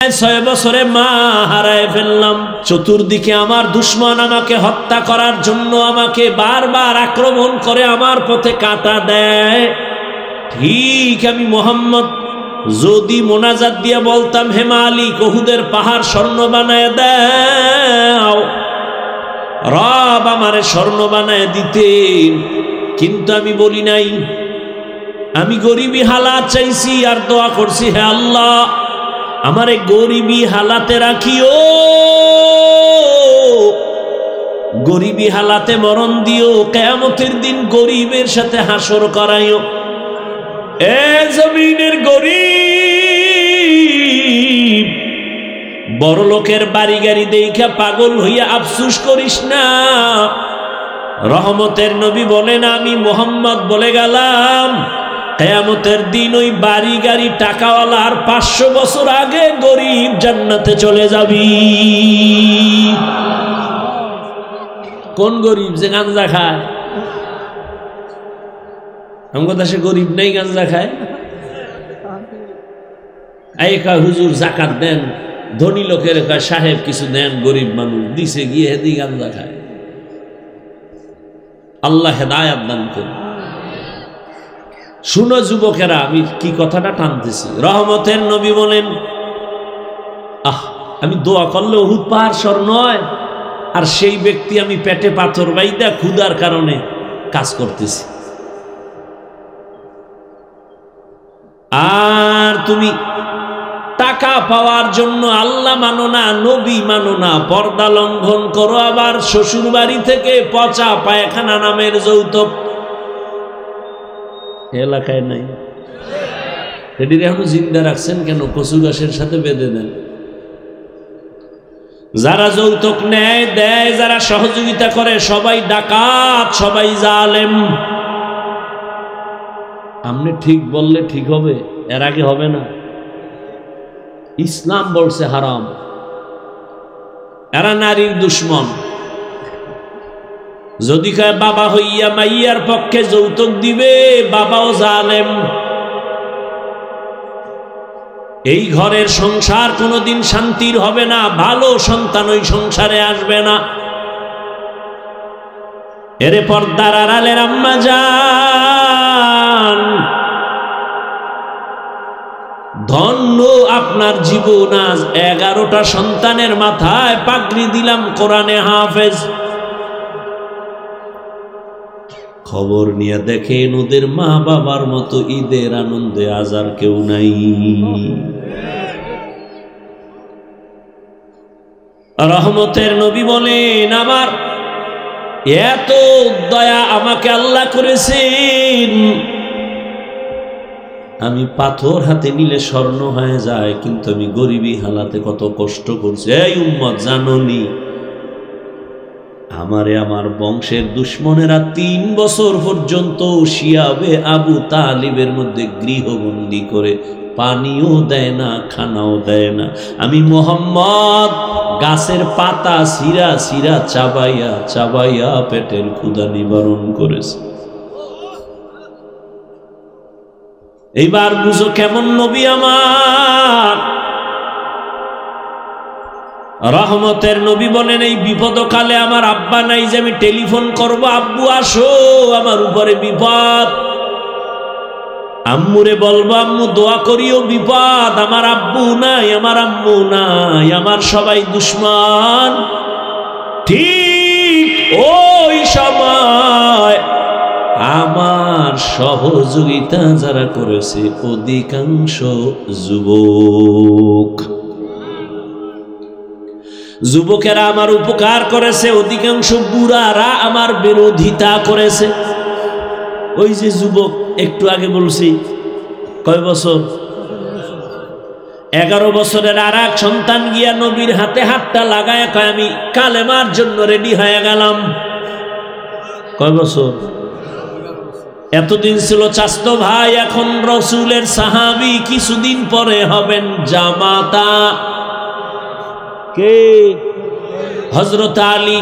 6 বছরে মা হারায় ফেললাম। চতুর্দিকে আমার দুশমন আমাকে হত্যা করার জন্য আমাকে বারবার আক্রমণ করে, আমার পথে কাঁটা দেয়। ঠিক আমি মোহাম্মদ যদি মোনাজাত দিয়ে বলতাম, হে মালিক উহুদের পাহাড় স্বর্ণ বানায় দাও, রব আমারে স্বর্ণ বানায় দিতেন, কিন্তু আমি বলি নাই। আমি গরিবী হালাত চাইছি আর দোয়া করছি, হে আল্লাহ আমারে গরিবী হালাতে রাখিও, গরিবী হালাতে মরণ দিও, কিয়ামতের দিন গরিবের সাথে হাসর করাইও। এ জমিনের গরিব, বড় লোকের বাড়ি গাড়ি দেখা পাগল হইয়া আফসুস করিস না। রহমতের নবী বলেন, আমি মোহাম্মদ বলে গেলাম, কিয়ামতের দিন ওই বাড়ি গাড়ি টাকাওয়ালার 500 বছর আগে গরিব জান্নাতে চলে যাবি। কোন গরিব? যে গাঁজা খায়। আমাদের দেশে গরিব নেই গাঁজা খায়। এই কয় হুজুর জাকাত দেন, ধনী লোকের কয় সাহেব কিছু দেন, গরিব মানুষ দিছে গিয়ে হেদি গাঁজা খায়। আল্লাহ হেদায়াত দান করুন। শুনো যুবকেরা, আমি কি কথাটা টানতেছি। রহমতের নবী বলেন, আমি দোয়া করলে উহুদ পাহাড় স্বর্ণ হয়, আর সেই ব্যক্তি আমি পেটে পাথর বাইদা ক্ষুধার কারণে কাজ করতেছি। আর তুমি টাকা পাওয়ার জন্য আল্লাহ মানো না, নবী মানো না, পর্দা লঙ্ঘন করো, আবার শ্বশুর বাড়ি থেকে পচা পায়খানা নামের যৌতুক এলাকায় নাই। এটি এখন জিন্দা রাখছেন কেন? কচু গাছের সাথে বেঁধে দেন। যারা যৌতুক নেয় দেয়, যারা সহযোগিতা করে সবাই ডাকাত, সবাই জালেম। আপনি ঠিক বললে ঠিক হবে, এর আগে হবে না। ইসলাম বলছে হারাম। এরা নারীর দুশ্মন। যদি কয় বাবা হইয়া মাইয়ার পক্ষে যৌতুক দিবে, বাবাও জালেম। এই ঘরের সংসার কোনোদিন শান্তির হবে না, ভালো সন্তান ওই সংসারে আসবে না। এরে পর্দার আড়ালের আম্মা জান, ধন্য আপনার জীবন। আজ 11টা সন্তানের মাথায় পাগড়ি দিলাম, কোরআনে হাফেজ। খবর নিয়ে দেখেন ওদের মা বাবার মতো ঈদের আনন্দে আজ আর কেউ নাই। রহমতের নবী বলেন, আমার এত দয়া আমাকে আল্লাহ করেছেন, আমি পাথর হাতে নিলে স্বর্ণ হয়ে যায়, কিন্তু আমি গরিবী হালাতে কত কষ্ট করছি। এই উম্মত জানোনি, আমারে আমার বংশের দুশ্মনেরা 3 বছর পর্যন্ত শিয়াবে আবু তালিবের মধ্যে গৃহবন্দী করে পানিও দেয় না, খানাও দেয় না। আমি মোহাম্মদ গাছের পাতা সিরা সিরা চাবাইয়া চাবাইয়া পেটের ক্ষুধা নিবারণ করেছি। এইবার বুঝো কেমন নবী আমার। রহমতের নবী বলেন, এই বিপদকালে আমার আব্বা নাই যে আমি টেলিফোন করব, আব্বু আসো আমার উপরে বিপদ। আম্মুরে বলবো, আম্মু দোয়া করিও বিপদ। আমার আব্বু নাই, আমার আম্মু নাই, আমার সবাই দুশ্মন। ঠিক ওই সময় আমার সহযোগিতা যারা করেছে অধিকাংশ যুবক। যুবকেরা আমার উপকার করেছে, অধিকাংশ বুড়ারা আমার বিরোধিতা করেছে। ওই যে যুবক একটু আগে বলছি, কয় বছর? 11 বছরের আর এক সন্তান গিয়া নবীর হাতে হাতটা লাগায় কয়, আমি কালেমার জন্য রেডি হয়ে গেলাম। কয় বছর? এতদিন ছিল চাচতো ভাই, এখন রসুলের সাহাবী, কিছুদিন পরে হবেন জামাতা। কে? হযরত আলী।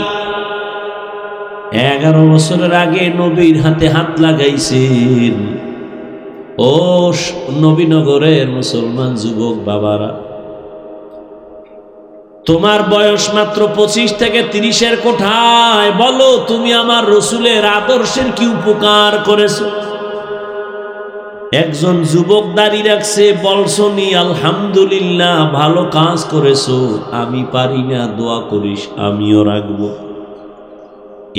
11 বছরের আগে নবীর হাতে হাত লাগাইছেন। ও নবীনগরের মুসলমান যুবক বাবারা, তোমার বয়স মাত্র 25 থেকে 30-এর কোঠায়, বলো তুমি আমার রসুলের আদর্শের কি উপকার করেছো? একজন যুবক দাঁড়িয়ে রাখছে, বলছো নি আলহামদুলিল্লাহ ভালো কাজ করেছো, আমি পারি না, দোয়া করিস আমিও রাখবো।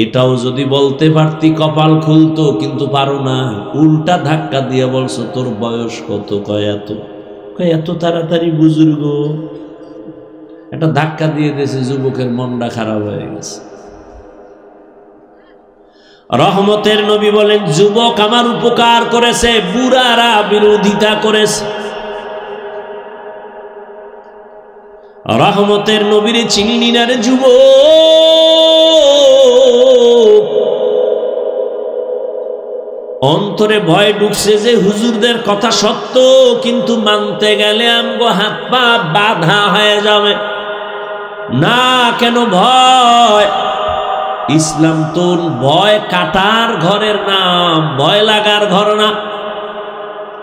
এটাও যদি বলতে পারতি কপাল খুলতো, কিন্তু পারো না। উল্টা ধাক্কা দিয়ে বলছো তোর বয়স কত? কয় এত। কয় এত তাড়াতাড়ি বুজুর্গ? একটা ধাক্কা দিয়ে দিয়েছে, যুবকের মনটা খারাপ হয়ে গেছে। রহমতের নবী বলেন, যুবক আমার উপকার করেছে, বুড়ারা বিরোধিতা করেছে। রহমতের নবীর চিনি না রে যুবক, অন্তরে ভয় ঢুকছে যে হুজুরদের কথা সত্য, কিন্তু মানতে গেলে আমগো হাত পা বাধা হয়ে যাবে। না, কেন ভয়? ইসলাম তো ভয় কাটার ঘরের নাম, ভয় লাগার ঘর না।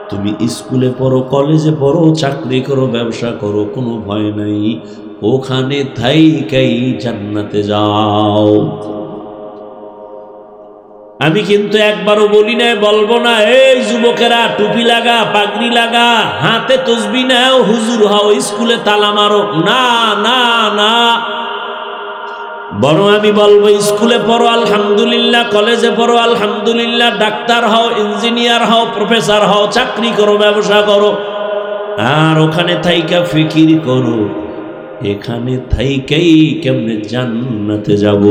তুমি স্কুলে পড়ো, কলেজে পড়ো, চাকরি করো, ব্যবসা করো, কোনো ভয় নাই। ওখানে থাইকাই জান্নাতে যাও। আমি কিন্তু একবারও বলি নাই, বলবো না এই যুবকেরা টুপি লাগা, পাগড়ি লাগা, হাতে তসবি নাও, হুজুর হও, স্কুলে তালা মারো। না না না, বরং আমি বলবো স্কুলে পড়ো আলহামদুলিল্লাহ, কলেজে পড়ো আলহামদুলিল্লাহ, ডাক্তার হও, ইঞ্জিনিয়ার হও, প্রফেসর হও, চাকরি করো, ব্যবসা করো, আর ওখানে থাইকা ফিকির করো এখানে থাইকাই কেমনে জান্নাতে যাব।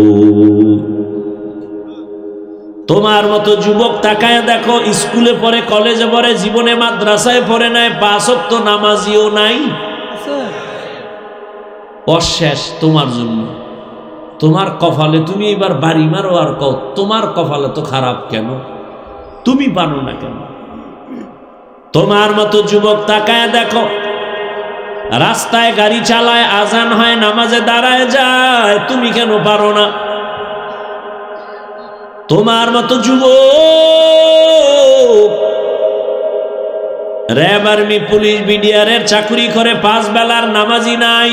তোমার মতো যুবক তাকায় দেখো, স্কুলে পড়ে, কলেজে পড়ে, জীবনে মাদ্রাসায় পড়ে নাই, 5 ওয়াক্ত নামাজিও নাই, অশেষ তোমার জন্য। তোমার কপালে তুমি এবার বাড়ি মারো আর কও তোমার কপালে তো খারাপ কেন, তুমি পারো না কেন? তোমার মতো যুবক তাকায় দেখো, রাস্তায় গাড়ি চালায়, আজান হয়, নামাজে দাঁড়ায় যায়, তুমি কেন পারো না? তোমার মতো যুবক র্যাব, আর্মি, পুলিশ, বিডিআরের চাকরি করে, 5 বেলার নামাজি নাই।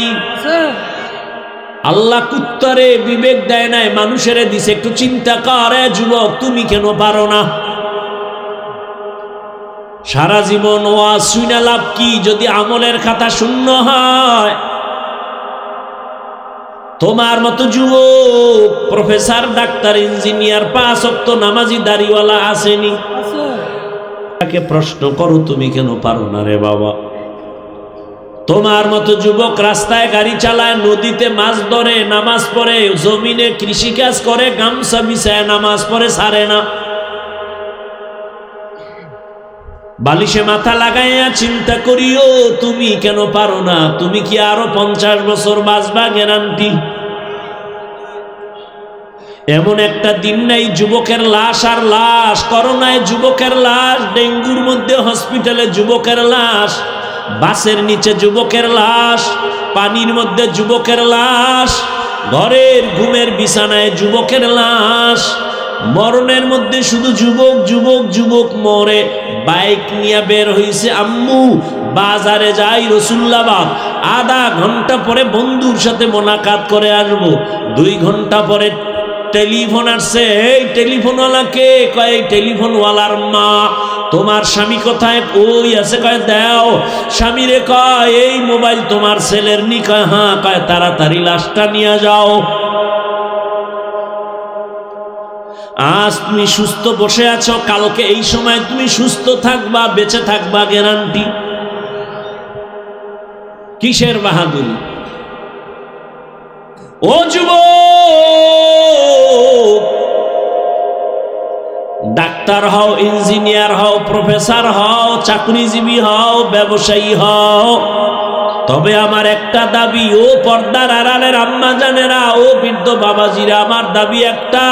আল্লাহ কুত্তারে বিবেক দেয় নাই, মানুষের দিছে, একটু চিন্তা করে যুবক, তুমি কেন পারো না? সারা জীবন ওয়াজ শুনে লাভ কি যদি আমলের খাতা শূন্য হয়? তোমার মতো যুবক প্রফেসর, ডাক্তার, ইঞ্জিনিয়ার, 5 ওয়াক্ত নামাজি দাড়িওয়ালা আসেনি? তাকে প্রশ্ন করো তুমি কেন পারো না রে বাবা? তোমার মতো যুবক রাস্তায় গাড়ি চালায়, নদীতে মাছ ধরে, নামাজ পড়ে, জমিনে কৃষিকাজ করে, গামছা বিছায় নামাজ পড়ে, ছাড়ে না। বালিশে মাথা লাগাইয়া চিন্তা করিও তুমি কেন পারো না? তুমি কি আরো 50 বছর বাঁচবা গ্যারান্টি? এমন একটা দিন নাই যুবকের লাশ আর লাশ, করোনায় যুবকের লাশ, ডেঙ্গুর মধ্যে হসপিটালে যুবকের লাশ, বাসের নিচে যুবকের লাশ, পানির মধ্যে যুবকের লাশ, ঘরের ঘুমের বিছানায় যুবকের লাশ। মরণের মধ্যে শুধু যুবক যুবক যুবক মরে। বাইক নিয়ে বের হইছে আম্মু, বাজারে যাই রসুল্লাবাদ, আধা ঘন্টা পরে বন্ধুর সাথে মোলাকাত করে আসবো। 2 ঘন্টা পরে টেলিফোন আসছে, এই টেলিফোনওয়ালাকে? কয় এই টেলিফোনওয়ালার মা। তোমার স্বামী কোথায়? ওই আছে। কয় দাও। স্বামীরে কয় এই মোবাইল তোমার ছেলের নি? কয় হ্যাঁ। কয় তাড়াতাড়ি লাশটা নিয়ে যাও। আজ তুমি সুস্থ বসে আছো, কালকে এই সময় তুমি সুস্থ থাকবা, বেঁচে থাকবা গ্যারান্টি? কিসের বাহাদুরি? ও যুবক, ডাক্তার হও, ইঞ্জিনিয়ার হও, প্রফেসর হও, চাকরিজীবী হও, ব্যবসায়ী হও, তবে আমার একটা দাবি, ও পর্দার আড়ালের আম্মা জানেরা, ও বৃদ্ধ বাবাজিরা, আমার দাবি একটা,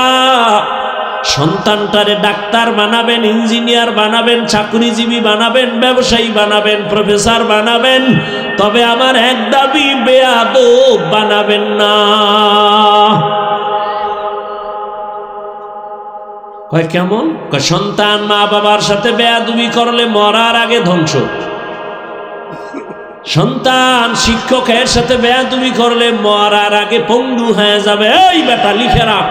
সন্তানটারে ডাক্তার বানাবেন, ইঞ্জিনিয়ার বানাবেন, চাকরিজীবী বানাবেন, ব্যবসায়ী বানাবেন, প্রফেসর বানাবেন, তবে আমার এক দাবি, বেয়াদব বানাবেন না। কয় কেমন? কয় সন্তান মা বাবার সাথে বেয়াদবি করলে মরার আগে ধ্বংস। সন্তান শিক্ষকের সাথে বেয়াদবি করলে মরার আগে পঙ্গু হয়ে যাবে। এই বেটা লিখে রাখ,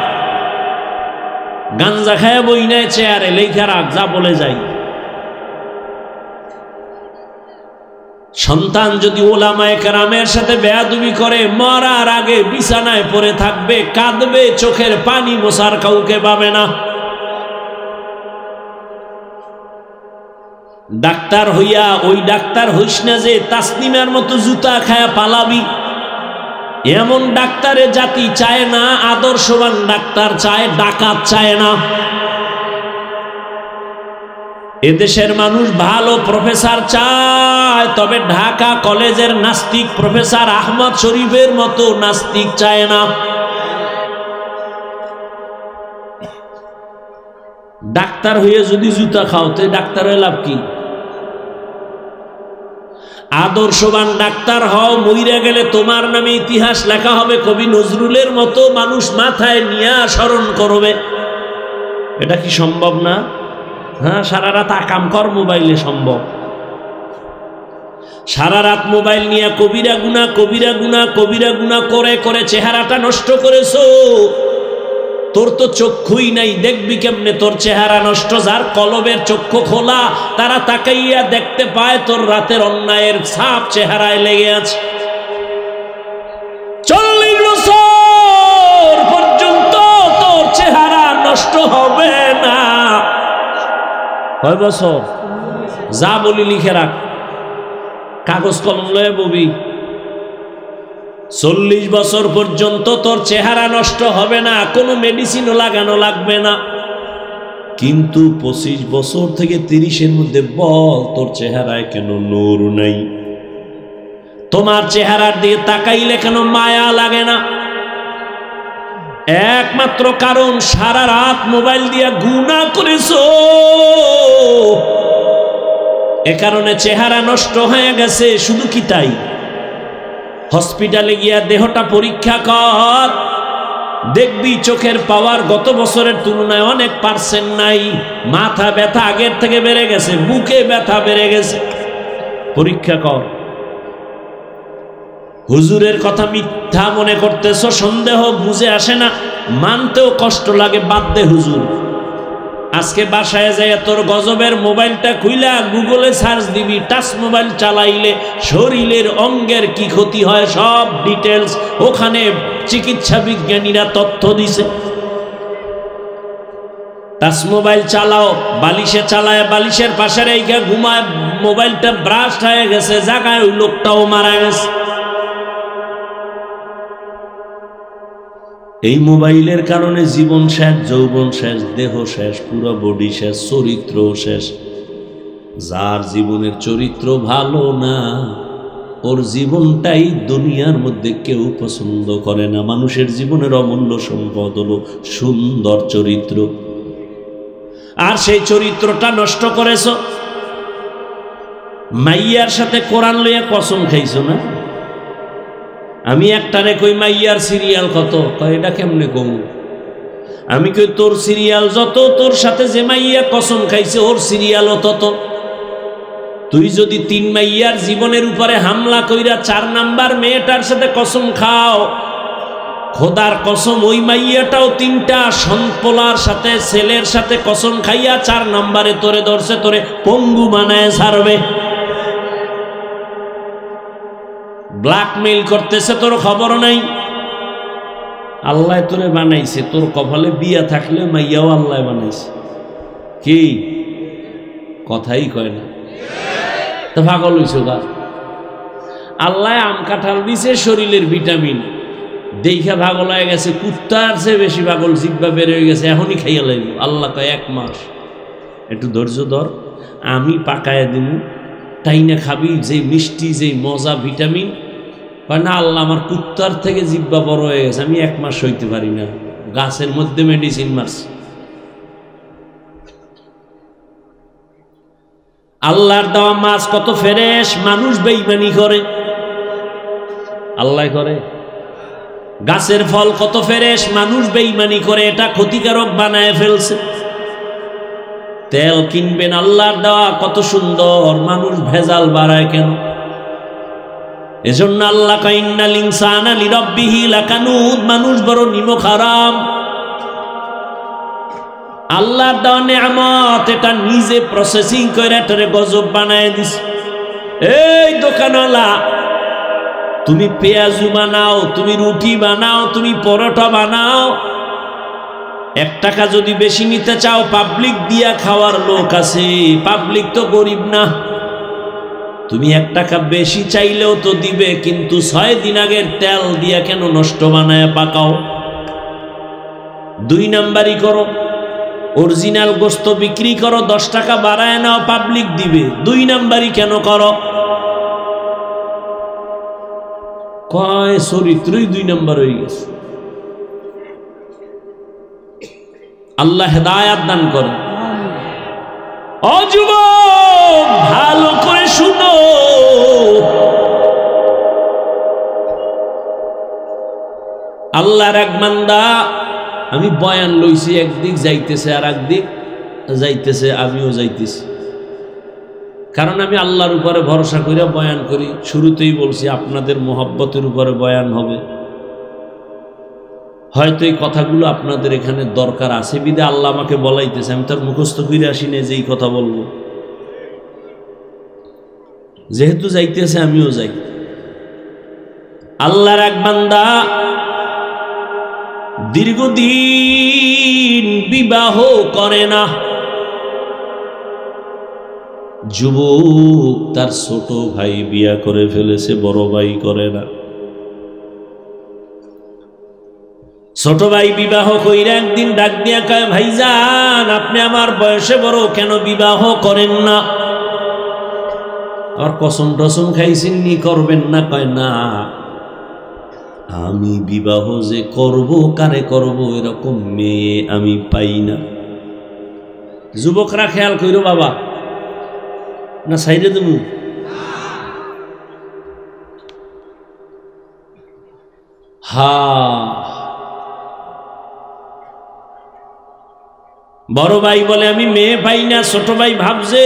গাঞ্জা খায় বই নেয় চেয়ারে, লিখে রাখ যা বলে যাই। সন্তান যদি ওলামায়ে কেরামের সাথে বেয়াদবি করে মরার আগে বিছানায় পড়ে থাকবে, কাঁদবে, চোখের পানি মোছার কাউকে পাবে না। ডাক্তার হইয়া ওই ডাক্তার হইস না যে তাসনিমের মতো জুতা খায়া পালাবি। এমন ডাক্তারে জাতি চায় না, আদর্শবান ডাক্তার চায়, ডাকাত চায় না। এদেশের মানুষ ভালো প্রফেসর চায়, তবে ঢাকা কলেজের নাস্তিক প্রফেসর আহমদ শরীফের মতো নাস্তিক চায় না। ডাক্তার হয়ে যদি জুতা খাও তো ডাক্তার হয়ে লাভ কি? আদর্শবান ডাক্তার হও, মইরা গেলে তোমার নামে ইতিহাস লেখা হবে। কবি নজরুলের মতো মানুষ মাথায় নিয়ে স্মরণ করবে। এটা কি সম্ভব না? হ্যাঁ, সারা রাত আকাম কর মোবাইলে সম্ভব। সারা রাত মোবাইল নিয়ে কবিরা গুনাহ কবিরা গুনাহ কবিরা গুনাহ করে করে চেহারাটা নষ্ট করেছো। তোর তো চক্ষুই নাই, দেখবি কেমনে তোর চেহারা নষ্ট? যার কলবের চক্ষু খোলা তারা তাকাইয়া দেখতে পায় তোর রাতের অন্যায়ের ছাপ চেহারায় লেগে আছে। 40 বছর পর্যন্ত তোর চেহারা নষ্ট হবে না। কয় বছর? যা বলি লিখে রাখ, কাগজ কলম লয়ে ববি। 40 বছর পর্যন্ত তোর চেহারা নষ্ট হবে না, কোনো মেডিসিনও লাগানো লাগবে না। কিন্তু 25 বছর থেকে 30-এর মধ্যে বল তোর চেহারায় কেন নূর নাই? তোমার চেহারার দিকে তাকাইলে কেন মায়া লাগে না? একমাত্র কারণ সারা রাত মোবাইল দিয়া গুনাহ করেছো। এ কারণে চেহারা নষ্ট হয়ে গেছে। শুধু কি তাই? হসপিটালে গিয়া দেহটা পরীক্ষা কর, দেখবি চোখের পাওয়ার গত বছরের তুলনায় অনেক পার্সেন্ট নাই। মাথা ব্যথা আগের থেকে বেড়ে গেছে, বুকে ব্যথা বেড়ে গেছে। পরীক্ষা কর। হুজুরের কথা মিথ্যা মনে করতেছ, সন্দেহ বুঝে আসে না, মানতেও কষ্ট লাগে, বাদ দে হুজুর। আজকে বাসায় যাইয়া তোর গজবের মোবাইলটা খুইলা গুগলে সার্চ দিবি, টাচ মোবাইল চালাইলে শরীরের অঙ্গের কি ক্ষতি হয় সব ডিটেলস ওখানে চিকিৎসা বিজ্ঞানীরা তথ্য দিছে। টাচ মোবাইল চালাও, বালিশে চালায় বালিশের পাশে রেখে ঘুমায়, মোবাইলটা ব্রাস্ট হয়ে গেছে, জায়গায় ওই লোকটাও মারা গেছে। এই মোবাইলের কারণে জীবন শেষ, যৌবন শেষ, দেহ শেষ, পুরো বডি শেষ, চরিত্র শেষ। যার জীবনের চরিত্র ভালো না, ওর জীবনটাই দুনিয়ার মধ্যে কেউ পছন্দ করে না। মানুষের জীবনের অমূল্য সম্পদ হলো সুন্দর চরিত্র, আর সেই চরিত্রটা নষ্ট করেছ। মাইয়ার সাথে কোরআন লইয়া কসম খাইছো না? আমি একটারে কই মাইয়ার সিরিয়াল কত, কয় এটা কেমনে কম? আমি কই তোর সিরিয়াল যত, তোর সাথে যে মাইয়া কসম খাইছে ওর সিরিয়ালও তত। তুই যদি 3 মাইয়ার জীবনের উপরে হামলা কইরা 4 নাম্বার মেয়েটার সাথে কসম খাও, খোদার কসম ওই মাইয়াটাও 3টা সন্পলার সাথে ছেলের সাথে কসম খাইয়া 4 নাম্বারে তোরে ধরছে, তোরে পঙ্গু বানায় ছাড়বে। ব্ল্যাকমেইল করতেছে, তোর খবর নাই। আল্লাহ তোরে বানাইছে, তোর কপালে বিয়া থাকলে মাইয়াও আল্লাহ বানাইছে। কি কথাই কয় না তো, পাগল হইছো গা? আল্লাহ আম কাঁঠাল দিছে শরীরের ভিটামিন, দেখা পাগল হয়ে গেছে। কুত্তার চেয়ে বেশি পাগল, জিব্বা বের হয়ে গেছে, এখনই খাইয়া লাগবে। আল্লাহ কয় 1 মাস একটু ধৈর্য ধর, আমি পাকায় দিব, তাই না খাবি, যে মিষ্টি, যে মজা, ভিটামিন। না আল্লাহ আমার কুত্তার থেকে জিব্বা বড় হয়ে গেছে, আমি 1 মাস সইতে পারি না, গাছের মধ্যে মেডিসিন মারছি। আল্লাহর দেওয়া মাছ কত ফ্রেশ, মানুষ বেঈমানি করে, আল্লাহ করে। গাছের ফল কত ফ্রেশ, মানুষ বেঈমানি করে, এটা ক্ষতিকারক বানায় ফেলছে। তেল কিনবেন, আল্লাহর দেওয়া কত সুন্দর, মানুষ ভেজাল বাড়ায় কেন? এজন্য আল্লাহ কয় ইন্নাল ইনসানা লিরাব্বিহি লাকানুদ, মানুষ বড় নিমক হারাম। আল্লাহর দেওয়া নেয়ামত এটা নিজে প্রসেসিং করে এটারে গজব বানায় দিস। এই দোকানওয়ালা, তুমি পেঁয়াজু বানাও, তুমি রুটি বানাও, তুমি পরোটা বানাও, 1 টাকা যদি বেশি নিতে চাও পাবলিক দিয়া খাওয়ার লোক আছে, পাবলিক তো গরিব না। তুমি 1 টাকা বেশি চাইলেও তো দিবে, কিন্তু 6 দিন আগের তেল দিয়া কেন নষ্ট বানায় পাকাও? 2 নাম্বারই করো, অরিজিনাল গোস্ত বিক্রি করো, 10 টাকা বাড়ায় নাও, পাবলিক দিবে। 2 নাম্বারই কেন করো? কয় চরিত্রই 2 নাম্বার হয়ে গেছে। আল্লাহ হেদায়াত দান করে। ও যুবক, ভালো করে শুনো, আল্লাহর এক বান্দা, আমি বয়ান লইছি, একদিক যাইতেছে আর একদিক যাইতেছে, আমিও যাইতেছি, কারণ আমি আল্লাহর উপরে ভরসা করে বয়ান করি। শুরুতেই বলছি আপনাদের মোহাব্বতের উপরে বয়ান হবে। হয়তো এই কথাগুলো আপনাদের এখানে দরকার আছে বিদে আল্লাহ আমাকে বলাইতেছে, আমি তার মুখস্থ করে আসি না যে এই কথা বলবো। যেহেতু যাইতেছে আমিও যাই। আল্লাহর এক বান্দা দীর্ঘদিন বিবাহ করে না। যুবক, তার ছোট ভাই বিয়া করে ফেলেছে, বড় ভাই করে না। ছোট ভাই বিবাহ কইরা একদিন ডাক দিয়া কয়, ভাইজান আপনি আমার বয়সে বড়, কেন বিবাহ করেন না? আর কসম টসম খাইছেন নি, করবেন না? কয় না, আমি বিবাহ যে করব, কারে করব এরকম মেয়ে আমি পাই না। যুবকরা খেয়াল কইরো বাবা, না সাইডে তুমি বড় ভাই বলে আমি মেয়ে পাই না। ছোট ভাই ভাবছে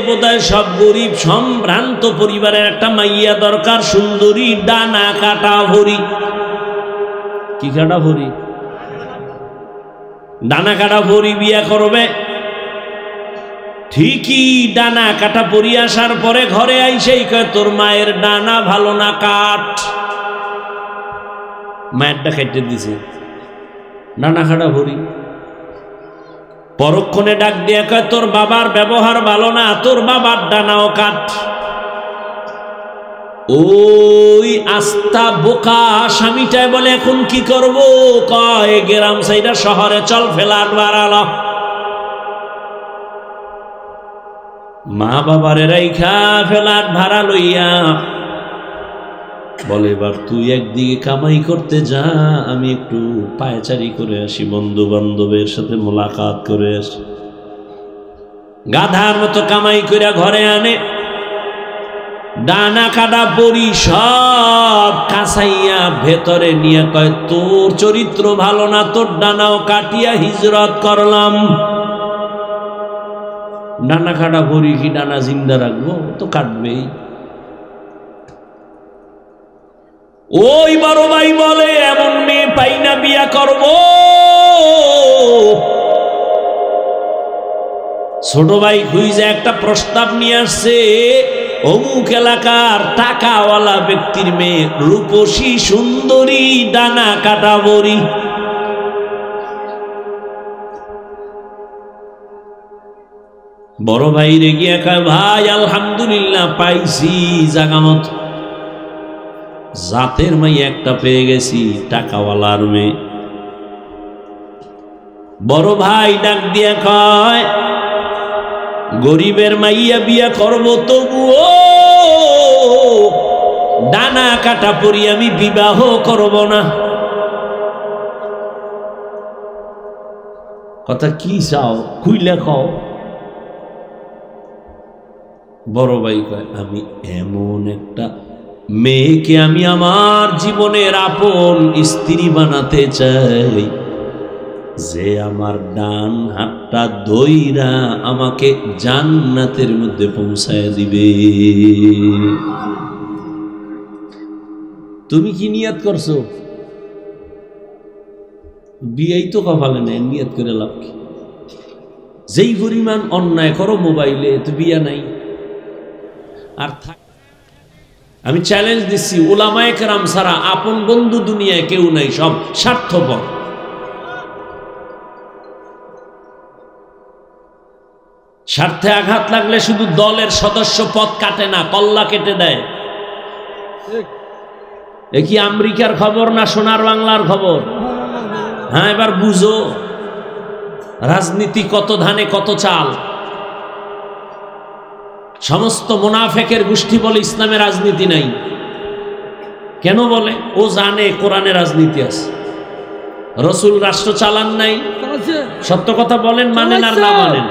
বোধহয় সব গরিব সম্ভ্রান্ত পরিবারের একটা মাইয়া দরকার, সুন্দরী, ডানা কাটা ভরি। কি কাটা ভরি? ডানা কাটা ভরি বিয়া করবে। ঠিকই ডানা কাটা পরি আসার পরে ঘরে আইসেই কয়, তোর মায়ের ডানা ভালো না, কাট। মায়েরটা কেটে দিছে, ডানা কাটা ভরি। পরক্ষণে ডাক দিয়ে কয়, তোর বাবার ব্যবহার ভালো না, তোর বাবার ডানাও কাট। ওই আস্তা বোকা স্বামীটাই বলে, এখন কি করব? কয় গ্রাম সাইডা শহরে চল, ফ্ল্যাট বাড়ালো। মা বাবারে রাইখা ফ্ল্যাট ভাড়া লইয়া বলে, এবার তুই একদিকে কামাই করতে যা, আমি একটু পায়চারি করে আসি, বন্ধু বান্ধবের সাথে মোলাকাত করে আসি। গাধার মতো কামাই করে ঘরে আনে, ডানা কাটা পরি সব কাঁচাইয়া ভেতরে নিয়ে কয়, তোর চরিত্র ভালো না, তোর ডানাও কাটিয়া হিজরত করলাম। ডানা কাটা পরি কি ডানা জিন্দা রাখবো? তো কাটবেই। ওই বড় ভাই বলে, এমন মেয়ে পাই না, বিয়া করব। ছোট ভাই খুঁজে একটা প্রস্তাব নিয়ে আসছে, অমুক এলাকার টাকাওয়ালা ব্যক্তির মেয়ে, রূপসী সুন্দরী, ডানা কাটা বড়ি। বড় ভাই রেগিয়া কয়, ভাই আলহামদুলিল্লাহ পাইছি জাগামত, জাতের মাইয়া একটা পেয়ে গেছি, টাকাওয়ালার মেয়ে। বড় ভাই ডাক দিয়া কয়, গরিবের মাইয়া বিয়া করব, তবুও ডানা কাটা পরি আমি বিবাহ করব না। কথা কি চাও, খুইলা খাও। বড় ভাই কয়, আমি এমন একটা মেয়েকে আমি আমার জীবনের আপন স্ত্রী বানাতে চাই, যে আমার ডান হাতটা ধইরা আমাকে জান্নাতের মধ্যে পৌঁছায় দিবে। তুমি কি নিয়ত করছো? বিয়েই তো কপালে নেই, নিয়ত করে লাভ কি? যেই পরিমাণ অন্যায় করো মোবাইলে, তো বিয়া নাই। আর আমি চ্যালেঞ্জ দিচ্ছি, উলামায়ে কেরাম ছাড়া আপন বন্ধু দুনিয়ায় কেউ নাই, সব স্বার্থপর। স্বার্থে আঘাত লাগলে শুধু দলের সদস্য পদ কাটে না, কল্লা কেটে দেয়। এ কি আমেরিকার খবর না সোনার বাংলার খবর? হ্যাঁ, এবার বুঝো রাজনীতি কত ধানে কত চাল। সমস্ত মুনাফেকের গোষ্ঠী বলে ইসলামে রাজনীতি নাই। কেন বলে? ও জানে কোরআনে রাজনীতি আছে। রসুল রাষ্ট্র চালান নাই, সত্য কথা বলেন, মানেন আর না মানেন।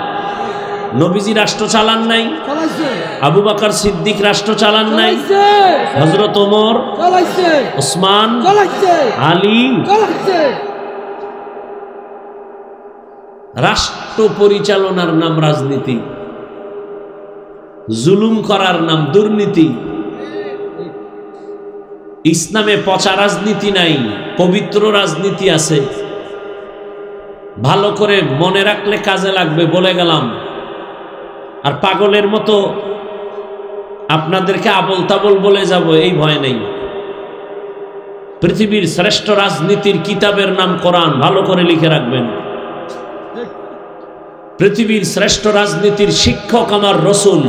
নবীজি রাষ্ট্র চালান নাই, আবু বকর সিদ্দিক রাষ্ট্র চালান নাই, হযরত ওমর, ওসমান, আলী। রাষ্ট্র পরিচালনার নাম রাজনীতি, জুলুম করার নাম দুর্নীতি। ইসলামে পচা রাজনীতি নাই, পবিত্র রাজনীতি আছে। ভালো করে মনে রাখলে কাজে লাগবে, বলে গেলাম। আর পাগলের মতো আপনাদেরকে আবল তাবল বলে যাব এই ভয় নেই। পৃথিবীর শ্রেষ্ঠ রাজনীতির কিতাবের নাম কোরআন, ভালো করে লিখে রাখবেন। পৃথিবীর শ্রেষ্ঠ রাজনীতির শিক্ষক আমার রসুল।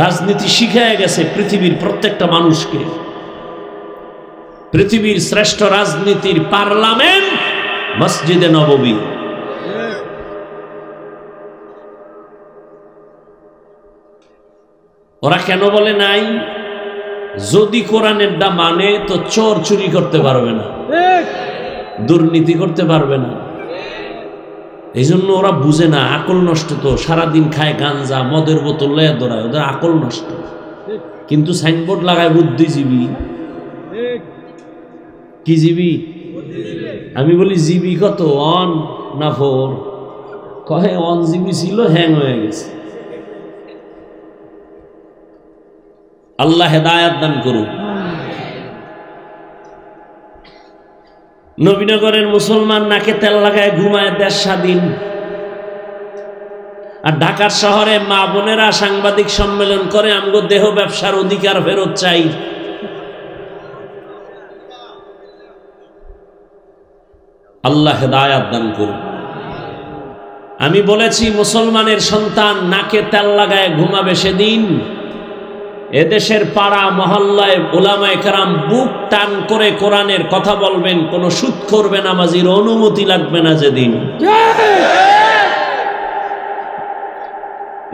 রাজনীতি শিখায় গেছে পৃথিবীর প্রত্যেকটা মানুষকে। পৃথিবীর শ্রেষ্ঠ রাজনীতির পার্লামেন্ট মসজিদে নববী। ওরা কেন বলে নাই? যদি কোরআনের দা মানে তো চোর চুরি করতে পারবে না, দুর্নীতি করতে পারবে না। এই জন্য ওরা বুঝে না, আকল নষ্ট। তো সারাদিন খায় গাঞ্জা, মদের বোতল লয়ে দৌড়ায়, ওদের আকল নষ্ট। কিন্তু সাইনবোর্ড লাগায় বুদ্ধিজীবী। কি জীবী? আমি বলি জিবি কত, অন না ফোর? কহে অন জিবি ছিল, হ্যাং হয়ে গেছে। আল্লাহ হেদায়াত দান করুন। নবীনগরের মুসলমান নাকে তেল লাগায় ঘুমায়, দেশ স্বাধীন। আর ঢাকার শহরে মা বোনেরা সাংবাদিক সম্মেলন করে, আমগো দেহ ব্যবসার অধিকার ফেরত চাই। আল্লাহ হেদায়াত দান করুন। আমি বলেছি, মুসলমানের সন্তান নাকে তেল লাগায় ঘুমাবে সেদিন এদেশের পাড়া মহল্লায় উলামায়ে কেরাম বুক টান করে কোরআনের কথা বলবেন, কোন সুদ করবে নামাজির অনুমতি লাগবে না যেদিন।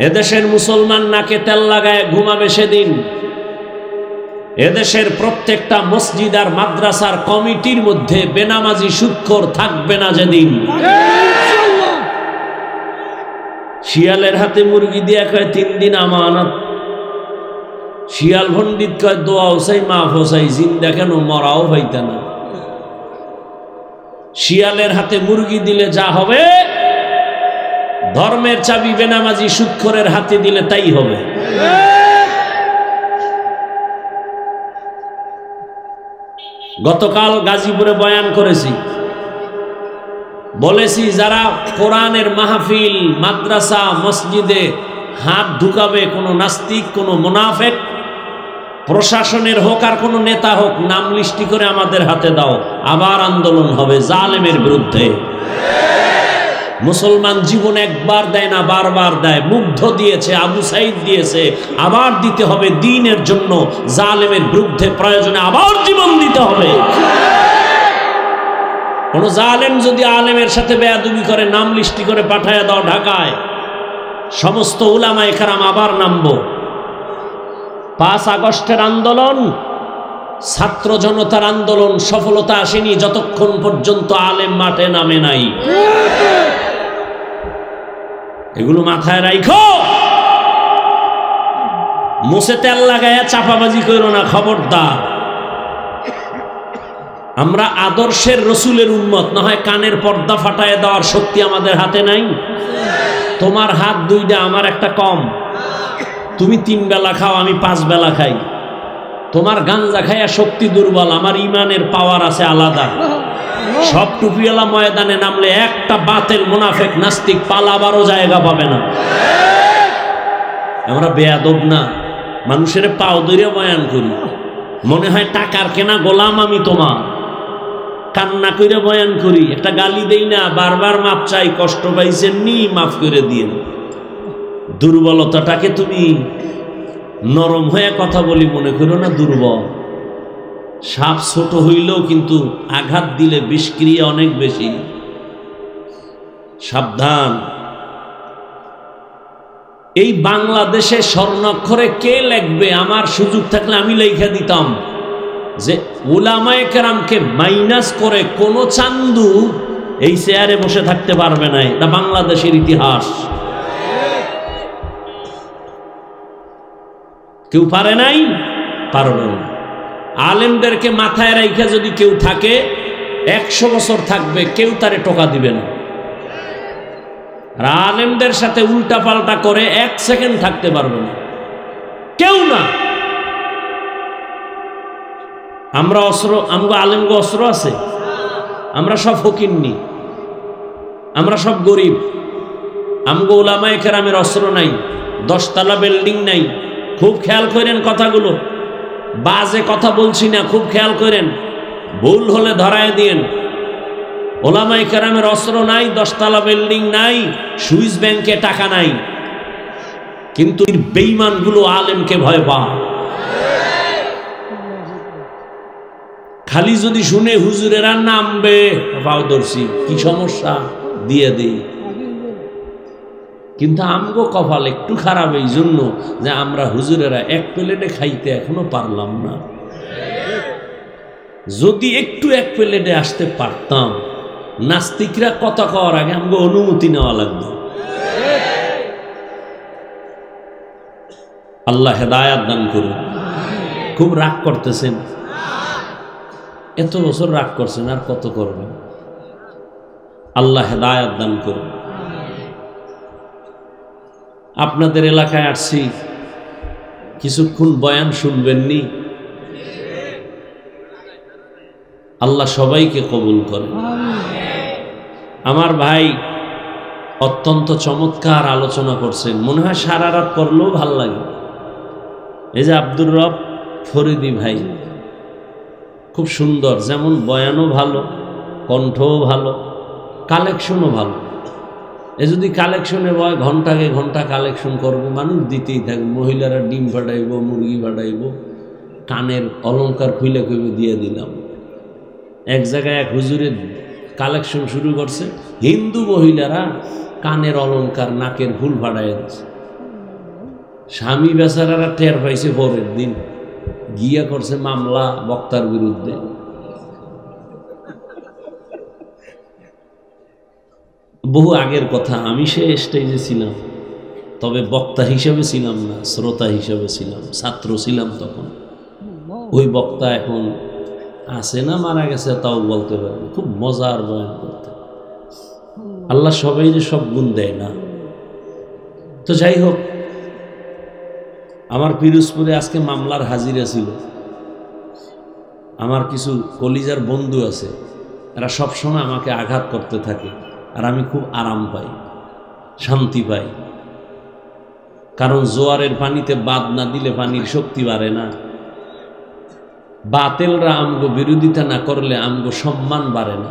এদেশের মুসলমান নাকে তেল লাগায় ঘুমাবে সেদিন এদেশের প্রত্যেকটা মসজিদ আর মাদ্রাসার কমিটির মধ্যে বেনামাজি সুদখোর থাকবে না যেদিন। শিয়ালের হাতে মুরগি দিয়া কয় 3 দিন আমানত। শিয়াল পণ্ডিত কয় দোয়া হোসাই মাফ হোসাই, জিন্দা কেন মরাও হইতে না। শিয়ালের হাতে মুরগি দিলে যা হবে, ধর্মের চাবি বেনামাজি সুদখোরের হাতে দিলে তাই হবে। গতকাল গাজীপুরে বয়ান করেছি, বলেছি যারা কোরআনের মাহফিল, মাদ্রাসা, মসজিদে হাত ঢুকাবে, কোনো নাস্তিক, কোনো মুনাফেক, প্রশাসনের হোক আর কোনো নেতা হোক, নাম লিস্টি করে আমাদের হাতে দাও। আবার আন্দোলন হবে জালেমের বিরুদ্ধে। মুসলমান জীবন একবার দেয় না, বারবার দেয়। মুগ্ধ দিয়েছে, আবু সাইদ দিয়েছে, আবার দিতে হবে দ্বীনের জন্য। জালেমের বিরুদ্ধে প্রয়োজনে আবার জীবন দিতে হবে। কোন জালেম যদি আলেমের সাথে বেয়াদবি করে, নাম লিস্টি করে পাঠায় দাও ঢাকায়। সমস্ত উলামায়ে কেরাম আবার নামবো। 5 আগস্টের আন্দোলন, ছাত্র জনতার আন্দোলন সফলতা আসেনি যতক্ষণ পর্যন্ত আলেম মাঠে নামে নাই। এগুলো মাথায় রাখো। মুছে তেল লাগায়া চাপাবাজি করো না, খবরদার। আমরা আদর্শের রসুলের উম্মত, না হয় কানের পর্দা ফাটায় দেওয়ার শক্তি আমাদের হাতে নাই। তোমার হাত 2টা, আমার একটা কম। তুমি 3 বেলা খাও, আমি 5 বেলা খাই। তোমার গাঞ্জা খাইয়া শক্তি দুর্বল, আমার ইমানের পাওয়ার আছে আলাদা। সব টুপিওয়ালা ময়দানে নামলে একটা বাতেল মুনাফিক নাস্তিক পালাবারও জায়গা পাবে না। আমরা বেয়াদব না, মানুষের পাও ধরে বয়ান করি, মনে হয় টাকার কেনা গোলাম আমি তোমার, কান্না করে বয়ান করি, একটা গালি দেই না, বারবার মাপ চাই, কষ্ট পাইছেন নি মাফ করে দিন। দুর্বলতাটাকে তুমি নরম হয়ে কথা বলি মনে করো না দুর্বল। সাপ ছোট হইলেও কিন্তু আঘাত দিলে বিষক্রিয়া অনেক বেশি, সাবধান। এই বাংলাদেশে স্বর্ণাক্ষরে কে লিখবে? আমার সুযোগ থাকলে আমি লেখা দিতাম যে উলামায়ে কেরামকে মাইনাস করে কোন চান্দু এই চেয়ারে বসে থাকতে পারবে না। এটা বাংলাদেশের ইতিহাস, কেউ পারে নাই, পারবে না। আলেমদেরকে মাথায় রাইখা যদি কেউ থাকে 100 বছর থাকবে, কেউ তারে টোকা দিবে না। আর আলেমদের সাথে উল্টা পাল্টা করে 1 সেকেন্ড থাকতে পারবে না, কেউ না। আমরা অস্ত্র, আমগো আলেমগো অস্ত্র আছে? আমরা সব ফকিন্নি, আমরা সব গরিব। আমগো উলামায়ে কেরামের অস্ত্র নাই, 10 তলা বিল্ডিং নাই। খুব খেয়াল করেন কথাগুলো, বাজে কথা বলছি না, খুব খেয়াল করেন, ভুল হলে ধরায় দিন। ওলামায়ে কেরামের অস্ত্র নাই, 10 তলা বিল্ডিং নাই, সুইস ব্যাংকে টাকা নাই, কিন্তু বেঈমানগুলো আলেমকে ভয় পায়। খালি যদি শুনে হুজুরেরা নামবে পাওদর্শী, কি সমস্যা দিয়ে দেই। কিন্তু আমগো কপাল একটু খারাপ এই জন্য যে আমরা হুজুরেরা 1 প্লেটে খাইতে এখনো পারলাম না। যদি একটু 1 প্লেটে আসতে পারতাম, নাস্তিকরা কথা কওয়ার আগে আমগো অনুমতি নেওয়া লাগবে। আল্লাহ হেদায়াত দান করুন। খুব রাগ করতেছেন, এত বছর রাগ করছেন, আর কত করবেন? আল্লাহ হেদায়াত দান করুন। আপনাদের এলাকায় আসছি, কিছুক্ষণ বয়ান শুনবেননি? আল্লাহ সবাইকে কবুল করেন। আমার ভাই অত্যন্ত চমৎকার আলোচনা করছেন, মনে হয় সারা রাত করলেও ভাল লাগে। এই যে আব্দুর রব ফরিদি ভাই, খুব সুন্দর, যেমন বয়ানও ভালো, কণ্ঠও ভালো, কালেকশনও ভালো। এ যদি কালেকশনে বয় ঘন্টাকে ঘন্টা কালেকশন করবো, মানুষ দিতেই থাকবে। মহিলারা ডিম ফাটাইব, মুরগি ফাটাইব, কানের অলংকার খুইলে খুইলে দিয়ে দিলাম। এক জায়গায় এক হুজুরের কালেকশন শুরু করছে, হিন্দু মহিলারা কানের অলংকার, নাকের ফুল ফাটাই দিচ্ছে। স্বামী বেচারারা টের পাইছে, পরের দিন গিয়া করছে মামলা বক্তার বিরুদ্ধে। বহু আগের কথা, আমি সে স্টেজে ছিলাম, তবে বক্তা হিসেবে ছিলাম না, শ্রোতা হিসেবে ছিলাম, ছাত্র ছিলাম তখন। ওই বক্তা এখন আছে না মারা গেছে তাও বলতে পারবে, খুব মজার বয়ান করতে। আল্লাহ সবাই সব গুণ দেয় না। তো যাই হোক, আমার পিরোজপুরে আজকে মামলার হাজিরা ছিল। আমার কিছু কলিজার বন্ধু আছে, এরা সবসময় আমাকে আঘাত করতে থাকে, আর আমি খুব আরাম পাই, শান্তি পাই। কারণ জোয়ারের পানিতে বাদ না দিলে পানির শক্তি বাড়ে না। বাতেলরা আমগো বিরোধিতা না করলে আমগো সম্মান বাড়ে না।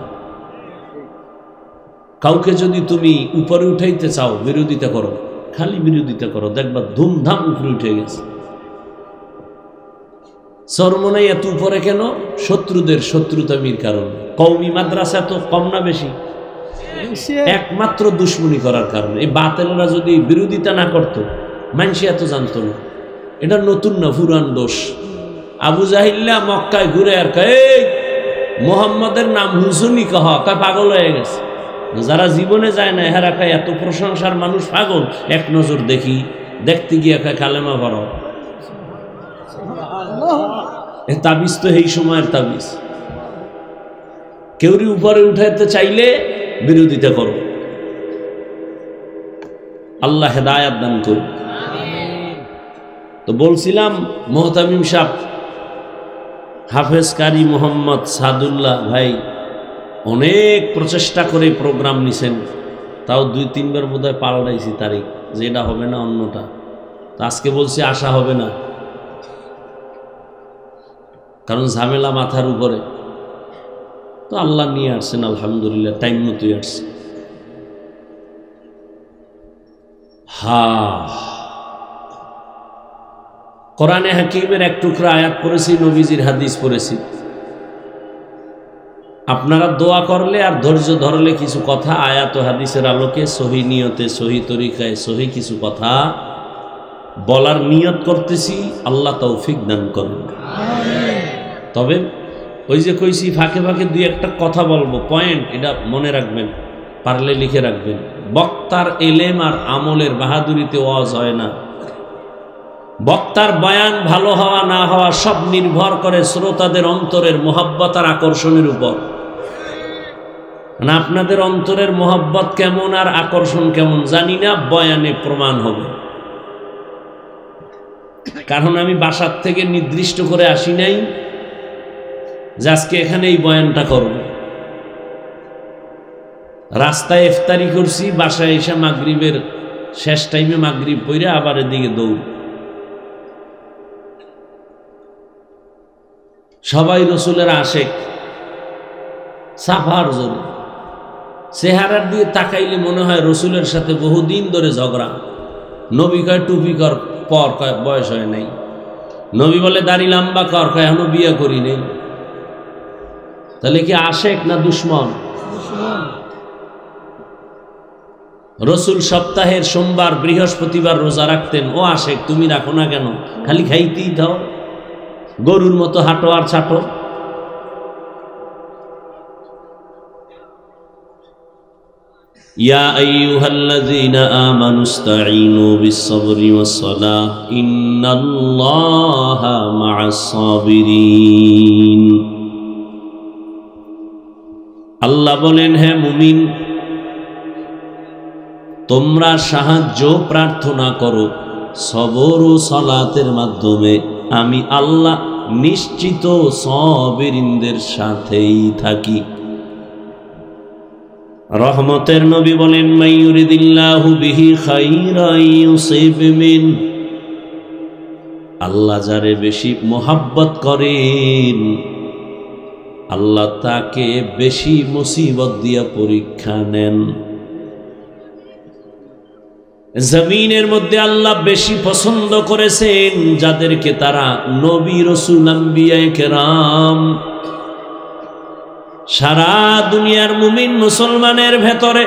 কাউকে যদি তুমি উপরে উঠাইতে চাও, বিরোধিতা করো, খালি বিরোধিতা করো, দেখবা ধুমধাম উপরে উঠে গেছে। চরমনাই এত উপরে কেন? শত্রুদের শত্রুতামির কারণে। কওমি মাদ্রাসা তো কম না বেশি? একমাত্র দুশ্মনী করার কারণে। এই বাতেলরা যদি বিরোধিতা না করতো, মানুষ এত জানতো না। এটা নতুন না, পুরান দোষ। আবু জাহিল্লা মক্কায় ঘুরে আর কয় মোহাম্মদের নাম হুসুনি কহ, কয় পাগল হয়ে গেছে। যারা জীবনে যায় না এরা কয় এত প্রশংসার মানুষ পাগল, এক নজর দেখি। দেখতে গিয়ে কয় কালেমা পড়ো। এ তাবিজ তো এই সময়ের তাবিজ। কেউরি উপরে উঠাইতে চাইলে বিরোধিতা করো। আল্লাহ হেদায়াত দান করুন। তো বলছিলাম, মুহতামিম সাহেব হাফেজ কারি মোহাম্মদ সাদুল্লাহ ভাই অনেক প্রচেষ্টা করে প্রোগ্রাম নিছেন, তাও 2-3 বার বোধহয় পাল্টাইছি তারিখ, যে এটা হবে না অন্যটা। তো আজকে বলছি আসা হবে না, কারণ ঝামেলা মাথার উপরে। তো আল্লাহ নিয়ে আসছেন, আলহামদুলিল্লাহ, টাইম মতোই আসছে। কোরআনে হাকিমের এক টুকরা আয়াত পড়েছি, নবীজির হাদিস পড়েছি। আপনারা দোয়া করলে আর ধৈর্য ধরলে কিছু কথা আয়াত ও হাদিসের আলোকে সহি নিয়তে, সহি তরিকায়, সহি কিছু কথা বলার নিয়ত করতেছি। আল্লাহ তৌফিক দান করেন। তবে ওই যে কইছি ফাঁকে ফাঁকে 2-1টা কথা বলবো, পয়েন্ট, এটা মনে রাখবেন, পারলে লিখে রাখবেন। বক্তার এলেম আর আমলের বাহাদুরিতে ওয়াজ হয় না। বক্তার বয়ান ভালো হওয়া না হওয়া সব নির্ভর করে শ্রোতাদের অন্তরের মোহাব্বত আর আকর্ষণের উপর। মানে আপনাদের অন্তরের মোহাব্বত কেমন আর আকর্ষণ কেমন জানি না, বয়ানে প্রমাণ হবে। কারণ আমি বাসার থেকে নির্দিষ্ট করে আসি নাই যে আজকে এখানে এই বয়ানটা করব। রাস্তায় ইফতারি করছি, বাসায় এসে মাগরিবের শেষ টাইমে মাগরিব পড়ে আবার এদিকে দৌড়। সবাই রসুলের আশেক, সাফার জোরে চেহারার দিয়ে তাকাইলে মনে হয় রসুলের সাথে বহুদিন ধরে ঝগড়া। নবী কয় টুপি কর, পর কয় বয়স হয় নাই। নবী বলে দাড়ি লম্বা কর, কয় এখনো বিয়ে করি নেই। তাহলে কি আশেক না দুশ্মন? রসুল সপ্তাহের সোমবার বৃহস্পতিবার রোজা রাখতেন, ও আশেক তুমি রাখো না কেন? খালি খাইতেই দাও, গরুর মতো হাঁটো আর ছাটো। ইয়া আইয়ুহাল্লাযীনা আমানুস্তাঈনু বিস-সাবরি ওয়াস-সালাহ ইন্নাল্লাহা মা'আস-সাবিরিন। আল্লাহ বলেন, হে মুমিন, তোমরা সাহায্য প্রার্থনা করো সবর ও সালাতের মাধ্যমে, আমি আল্লাহ নিশ্চিত সাবিরিনদের সাথেই থাকি। রহমতের নবী বলেন, মাইয়ুরিদিল্লাহু বিহি খাইরান ইউসিব মিন। আল্লাহ যারে বেশি মোহাব্বত করেন, আল্লাহ তাকে বেশি মুসিবত দিয়া পরীক্ষা নেন। জমিনের মধ্যে আল্লাহ বেশি পছন্দ করেছেন যাদেরকে তারা নবী, রাসূল, আম্বিয়া কেরাম। সারা দুনিয়ার মুমিন মুসলমানের ভেতরে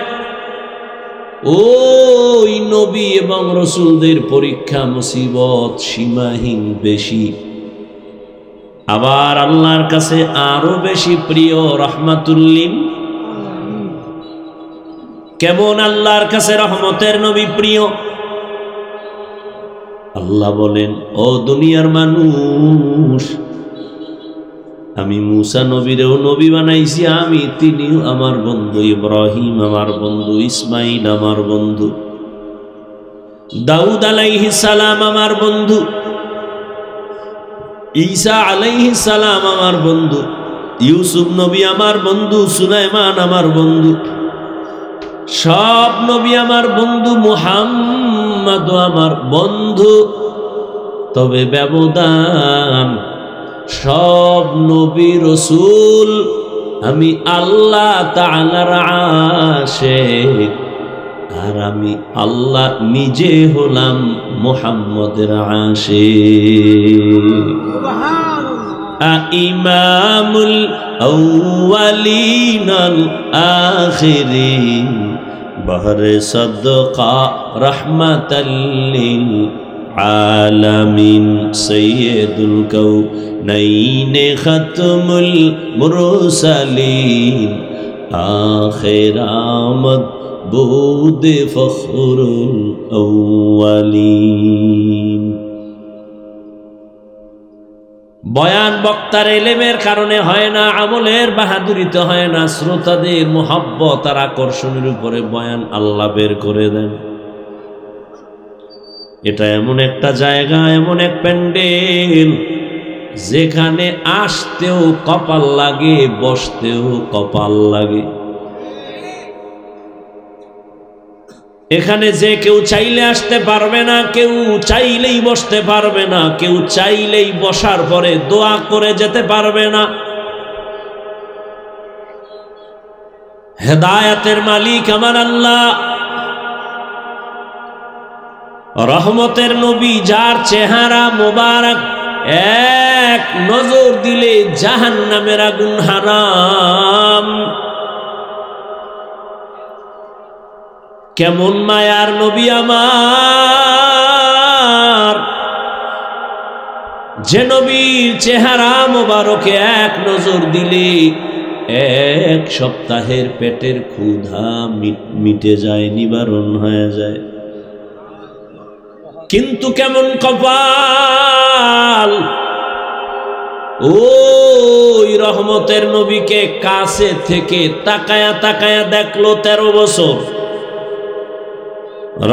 ওই নবী এবং রাসূলদের পরীক্ষা মুসিবত সীমাহীন বেশি। আবার আল্লাহর কাছে আরো বেশি প্রিয় রাহমাতুল লিল। কেমন আল্লাহর কাছে রহমতের নবী প্রিয়? আল্লাহ বলেন, ও দুনিয়ার মানুষ, আমি মূসা নবীরেও নবী বানাইছি, আমি তিনিও আমার বন্ধু, ইব্রাহিম আমার বন্ধু, ইসমাইল আমার বন্ধু, দাউদ আলাইহিস সালাম আমার বন্ধু, ঈসা আলাইহিস সালাম আমার বন্ধু, ইউসুফ নবী আমার বন্ধু, সুলাইমান আমার বন্ধু, সব নবী আমার বন্ধু, মুহাম্মদ আমার বন্ধু। তবে ব্যবধান, সব নবী রাসূল আমি আল্লাহ তাআলার আশিক, আর আমি আল্লাহ নিজে হলাম মুহাম্মদের আশিক। ইমামুল আউয়ালিন আল আখিরিন, বহরে সদকা রাহমাতাল লিল আলামিন, সাইয়্যিদুল কাউনাইন খাতমুল মুরসালিন, আখির আমদ বুদ ফখরুল আউয়ালিন। বয়ান বক্তার এলেমের কারণে হয় না, আমলের বাহাদুরিতে হয় না, শ্রোতাদের মোহাব্বত আর আকর্ষণের উপরে বয়ান আল্লাহ বের করে দেন। এটা এমন একটা জায়গা, এমন এক প্যান্ডেল, যেখানে আসতেও কপাল লাগে, বসতেও কপাল লাগে। এখানে যে কেউ চাইলে আসতে পারবে না, কেউ চাইলেই বসতে পারবে না, কেউ চাইলেই বসার পরে দোয়া করে যেতে পারবে না। হেদায়েতের মালিক আমার আল্লাহ, রহমতের নবী, যার চেহারা মোবারক এক নজর দিলে জাহান্নামের আগুন হারাম। কেমন মায়ার নবী আমার, যে নবীর চেহারা মোবারকে এক নজর দিলে এক সপ্তাহের পেটের ক্ষুধা মিটে যায়, নিবারণ হয়ে যায়। কিন্তু কেমন কপাল, ওই রহমতের নবীকে কাছে থেকে তাকায়া তাকায়া দেখলো 13 বছর।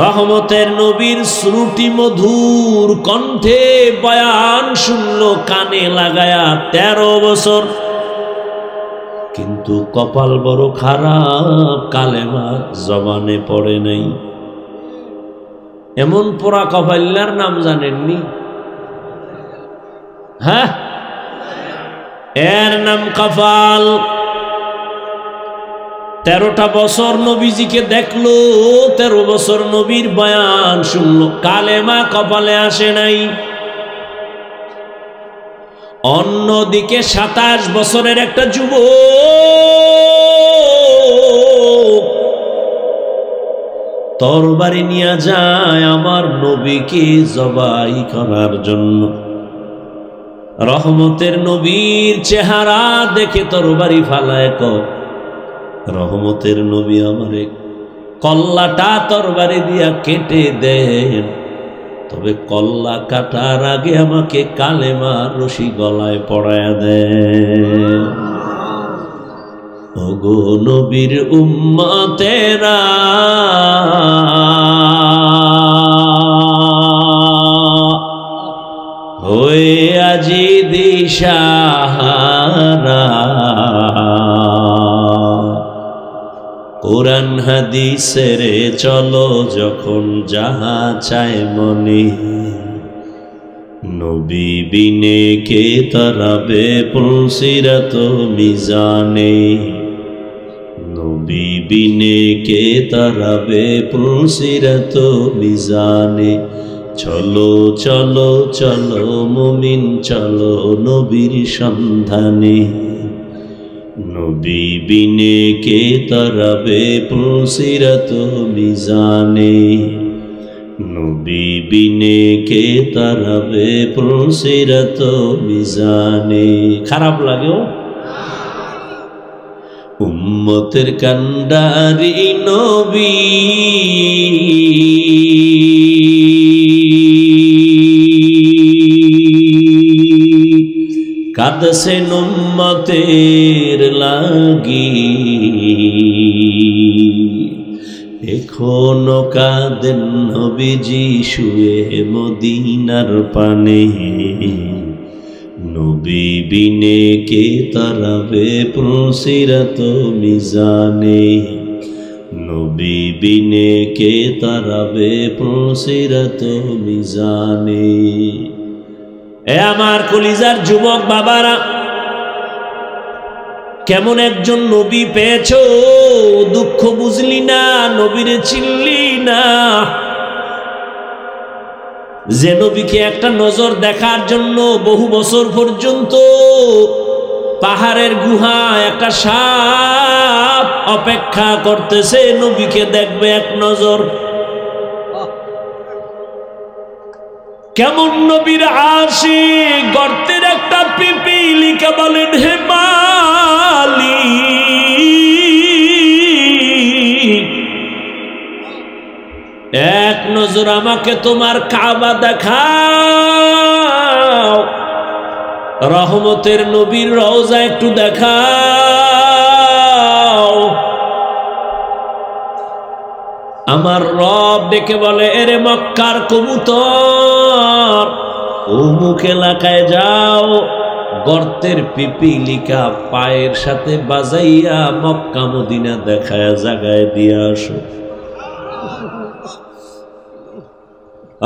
রহমতের নবীর শ্রুতি মধুর কণ্ঠে বয়ান শুনলো কানে লাগায়া 13 বছর। কিন্তু কপাল বড় খারাপ, কালেমা জবানে পড়ে নাই। এমন পোড়া কপাল্লার নাম জানেননি? হ্যাঁ, এর নাম কপাল। 13টা বছর নবীজিকে দেখলো, 13 বছর নবীর বয়ান শুনলো, কালেমা কপালে আসে নাই। অন্যদিকে 27 বছরের একটা যুবক তরবারি নিয়ে যায় আমার নবীকে জবাই করার জন্য। রহমতের নবীর চেহারা দেখে তরবারি ফালায় কর, রহমতের নবী আমারে কল্লাটা তরবারি দিয়া কেটে দেন, তবে কল্লা কাটার আগে আমাকে কালেমা রশি গলায় পড়ায় দেন। ওগো নবীর উম্মতেরা, হয়ে আজি দিশাহারা, কোরআন হাদিসের চলো যখন যাহা চায় মনে, নবী বিনে কে তারাবে পুলসিরাত মিজানে, নবী বিনে কে তারাবে পুলসিরাত মিজানে। চলো চলো চলো মুমিন চলো নবীর সন্ধানে, নবী বিনে কে তারাবে পুলসিরাত মিজানে, নবী বিনে কে তারাবে পুলসিরাত মিজানে। খারাপ লাগেও? উম্মতের কান্ডারি নবী, কাঁদছেন উম্মতের লাগি, এখনো কাঁদেন নবীজি শুয়ে মদিনার পানে, নবী বিনে কে তারাবে পুলসিরাত মিজানে, নবী বিনে কে তারাবে পুলসিরাত মিজানে। এ আমার কলিজার যুবক বাবারা, কেমন একজন নবী পেয়েছো, দুঃখ বুঝলি না, নবীরে চিনলি না। যে নবীকে একটা নজর দেখার জন্য বহু বছর পর্যন্ত পাহাড়ের গুহায় একটা সাপ অপেক্ষা করতেছে, নবীকে দেখবে এক নজর। কেমন নবীর আশিক, গর্তের একটা পিপিলিকা বলেন হে মালিক, এক নজর আমাকে তোমার কাবা দেখাও, রহমতের নবীর রওজা একটু দেখাও। আমার রব ডেকে বলে, এরে মক্কার কবুতর, অমুক এলাকায় যাও, গর্তের পিপিলিকা পায়ের সাথে বাজাইয়া মক্কা মদিনা দেখায় জাগায় দিয়ে আসো।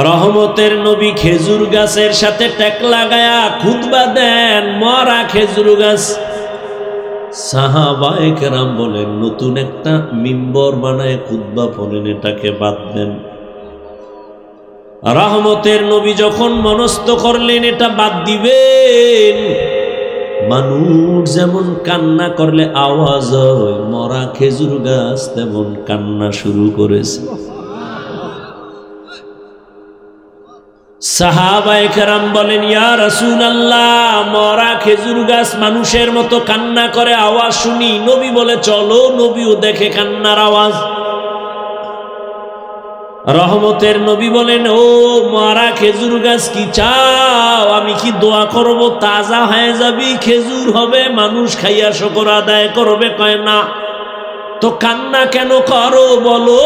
রহমতের নবী খেজুর গাছের সাথে টেক লাগায়া খুতবা দেন, মরা খেজুর গাছ। সাহাবায়ে কেরাম বলেন নতুন একটা মিম্বর বানায় খুতবা পড়েন, এটাকে বাদ দেন। রহমতের নবী যখন মনস্থ করলেন এটা বাদ দিবেন, মানুষ যেমন কান্না করলে আওয়াজ হয়, মরা খেজুর গাছ তেমন কান্না শুরু করেছে। সাহাবায়ে কেরাম বলেন ইয়া রাসূলুল্লাহ, মরা খেজুর গাছ মানুষের মতো কান্না করে, আওয়াজ শুনি। নবী বলে চলো, নবীও দেখে কান্নার আওয়াজ। রহমতের নবী বলেন ও মরা খেজুর গাছ কি চাও, আমি কি দোয়া করব তাজা হয়ে যাবি, খেজুর হবে, মানুষ খাইয়া শুকর আদায় করবে? কয় না। তো কান্না কেন করো বলো?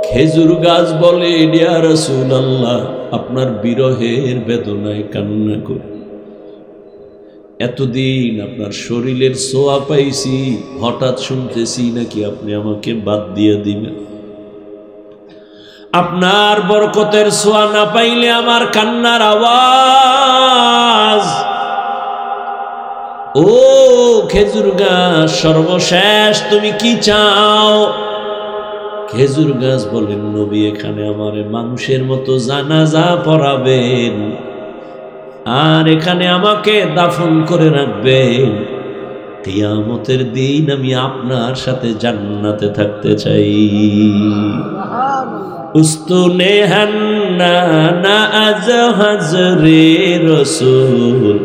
খেজুর গাছ বলে ইয়া রাসূলুল্লাহ, আপনার বিরহের বেদনায় কান্না করি। এতদিন আপনার শরীরের ছোঁয়া পাইছি, হঠাৎ শুনতেছি নাকি আপনি আমাকে বাদ দিয়ে দিবেন। আপনার বরকতের ছোঁয়া না পাইলে আমার কান্নার আওয়াজ। ও খেজুর গাছ, সর্বশেষ তুমি কি চাও? খেজুর গাছ বলেন নবী, এখানে আমারে মানুষের মতো জানাজা পড়াবেন, আর এখানে আমাকে দাফন করে রাখবেন। কিয়ামতের দিন আমি আপনার সাথে জান্নাতে থাকতে চাই। উস্তুনে হান্না না আজ হাজরে রসুল,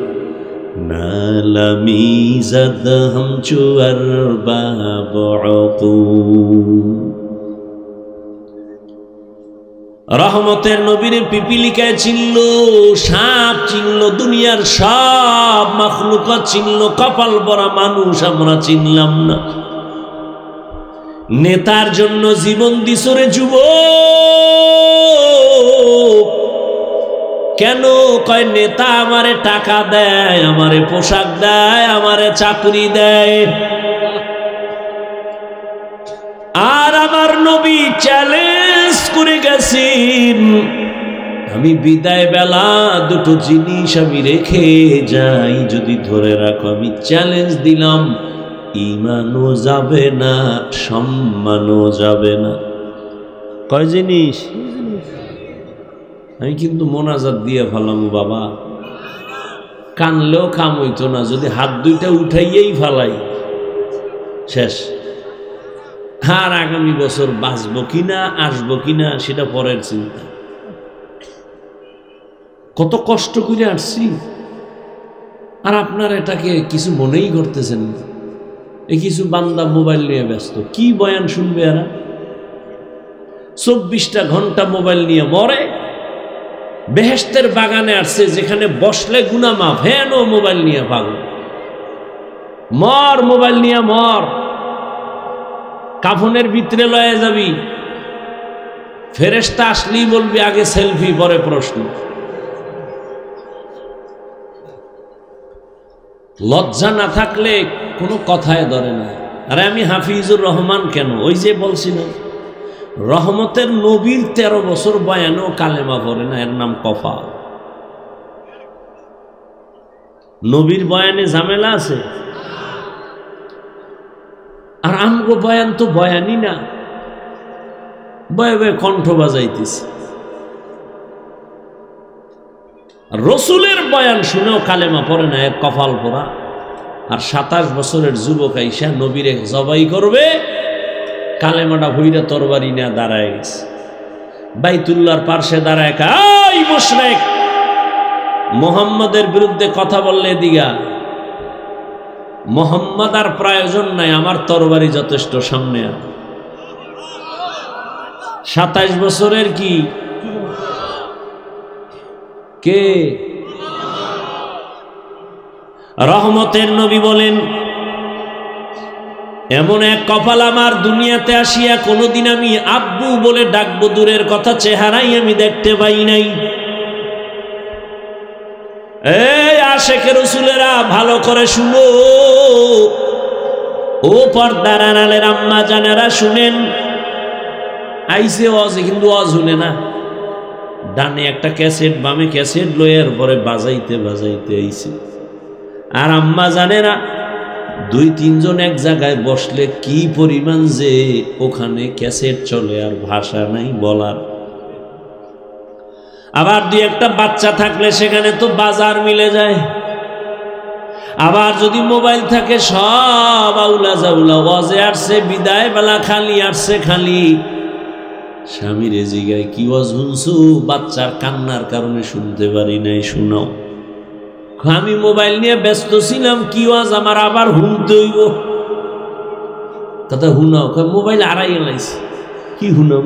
নালামি জাদ হাম চুয়ার বাবু। রহমতের নবীর পিপিলিকায় চিনল, সাপ চিনল, দুনিয়ার সব মাখলুকাত চিনল, কপাল ভরা মানুষ আমরা চিনলাম না। নেতার জন্য জীবন দিছরে যুবক। কেন? কয় নেতা আমারে টাকা দেয়, আমারে পোশাক দেয়, আমারে চাকরি দেয়, আর আমার নবী চ্যালেঞ্জ করে গেছেন, আমি বিদায় বেলা দুটো জিনিস আমি রেখে যাই, যদি ধরে রাখো। আমি চ্যালেঞ্জ দিলাম, ঈমানও যাবে না, সম্মানও যাবে না। কয় জিনিস? আমি কিন্তু মোনাজাত দিয়ে ফেলাম বাবা, কানলেও কাম হইতো না, যদি হাত দুইটা উঠাইয়েই ফেলাই শেষ। আর আগামী বছর বাঁচবো কিনা, আসবো কিনা সেটা পরের চিন্তা। কত কষ্ট করে আসছি, আর আপনার এটাকে কিছু মনেই করতেছেন না। এই কিছু বান্দা মোবাইল নিয়ে ব্যস্ত, কি বয়ান শুনবে এরা? 24টা ঘন্টা মোবাইল নিয়ে মরে। বেহেশতের বাগানে আসছে, যেখানে বসলে গুনাহ মাফ, হেন মোবাইল নিয়ে পাগল। মর, মোবাইল নিয়ে মর। কাফনের ভিতরে লয়ে যাবি, ফেরেশতা আসলেই বলবি আগে সেলফি পরে প্রশ্ন। লজ্জা না থাকলে কোনো কথায় ধরে না। আরে আমি হাফিজুর রহমান কেন? ওই যে বলছি না, রহমতের নবীর 13 বছর বয়ানেও কালেমা পড়ে না, এর নাম কফাল। নবীর বয়ানে ঝামেলা আছে, আর আমগো বয়ান তো বয়ানই না, বয়ে বয়ে কণ্ঠ বাজাইতেছে। রসুলের বয়ান শুনেও কালেমা পড়ে না, এর কপাল পোড়া। আর 27 বছরের যুবক আইসা নবীরে জবাই করবে, কালেমাটা ভইরা তরবারি না দাঁড়ায় গেছে বাইতুল্লাহর পার্শ্বে দাঁড়ায়। এই মুশরিক, মুহাম্মাদের বিরুদ্ধে কথা বললে দিগা, মুহাম্মদ আর প্রয়োজন নাই, আমার তরবারি যথেষ্ট, সামনে। 27 বছরের কি কে? রহমতের নবী বলেন এমন এক কপাল আমার, দুনিয়াতে আসিয়া কোনোদিন আমি আব্বু বলে ডাকবো দূরের কথা, চেহারাই আমি দেখতে পাই নাই। এই আশেকের রাসূলেরা ভালো করে শুনো, ও পর্দার আড়ালের আম্মা জানেরা শুনেন। আইসে ওয়াজে কিন্তু ওয়াজ শুনে না, ডানে একটা ক্যাসেট বামে ক্যাসেট লইয়ার পরে বাজাইতে বাজাইতে আইছে। আর আম্মা জানে না, দুই তিনজন এক জায়গায় বসলে কি পরিমাণ যে ওখানে ক্যাসেট চলে আর ভাষা নাই বলার। আবার দুই একটা বাচ্চা থাকলে সেখানে তো বাজার মিলে যায়। আবার যদি মোবাইল থাকে সব আউলা জাউলা, ওয়াজে আসছে বিদায় বেলা খালি আসছে খালি। স্বামীর জিগায় কি ওয়াজ শুনছো? বাচ্চার কান্নার কারণে শুনতে পারি নাই, শোনাও। আমি মোবাইল নিয়ে ব্যস্ত ছিলাম, কি ওয়াজ আমার আবার শুনতে হইব। কথা শুনাও, মোবাইল আড়াই লাইছে, কি শুনাম?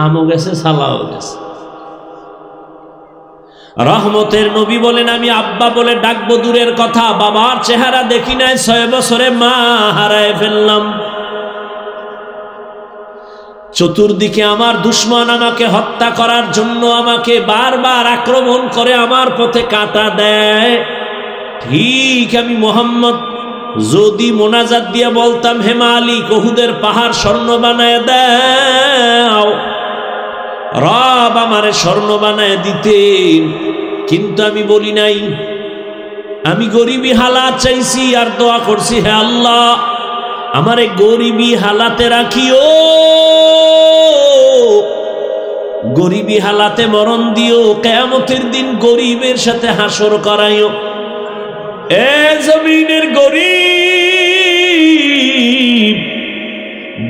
আমও গেছে সালাও গেছে। রহমতের নবী বলেন, আমি আব্বা বলে ডাকবো দূরের কথা, বাবার চেহারা দেখি নাই, 6 বছরে মা হারায় ফেললাম। চতুর্দিকে আমার দুশমন আমাকে হত্যা করার জন্য আমাকে বারবার আক্রমণ করে, আমার পথে কাঁটা দেয়। ঠিক আমি মোহাম্মদ যদি মোনাজাত দিয়ে বলতাম, হে মালিক উহুদের পাহাড় স্বর্ণ বানায় দাও, রব আমারে স্বর্ণ বানায় দিতেন, কিন্তু আমি বলি নাই। আমি গরিবী হালাত চাইছি আর দোয়া করছি, হে আল্লাহ আমারে গরিবী হালাতে রাখিও, গরিবী হালাতে মরণ দিও, কিয়ামতের দিন গরিবের সাথে হাসর করাইও। এ জমিনের গরিব,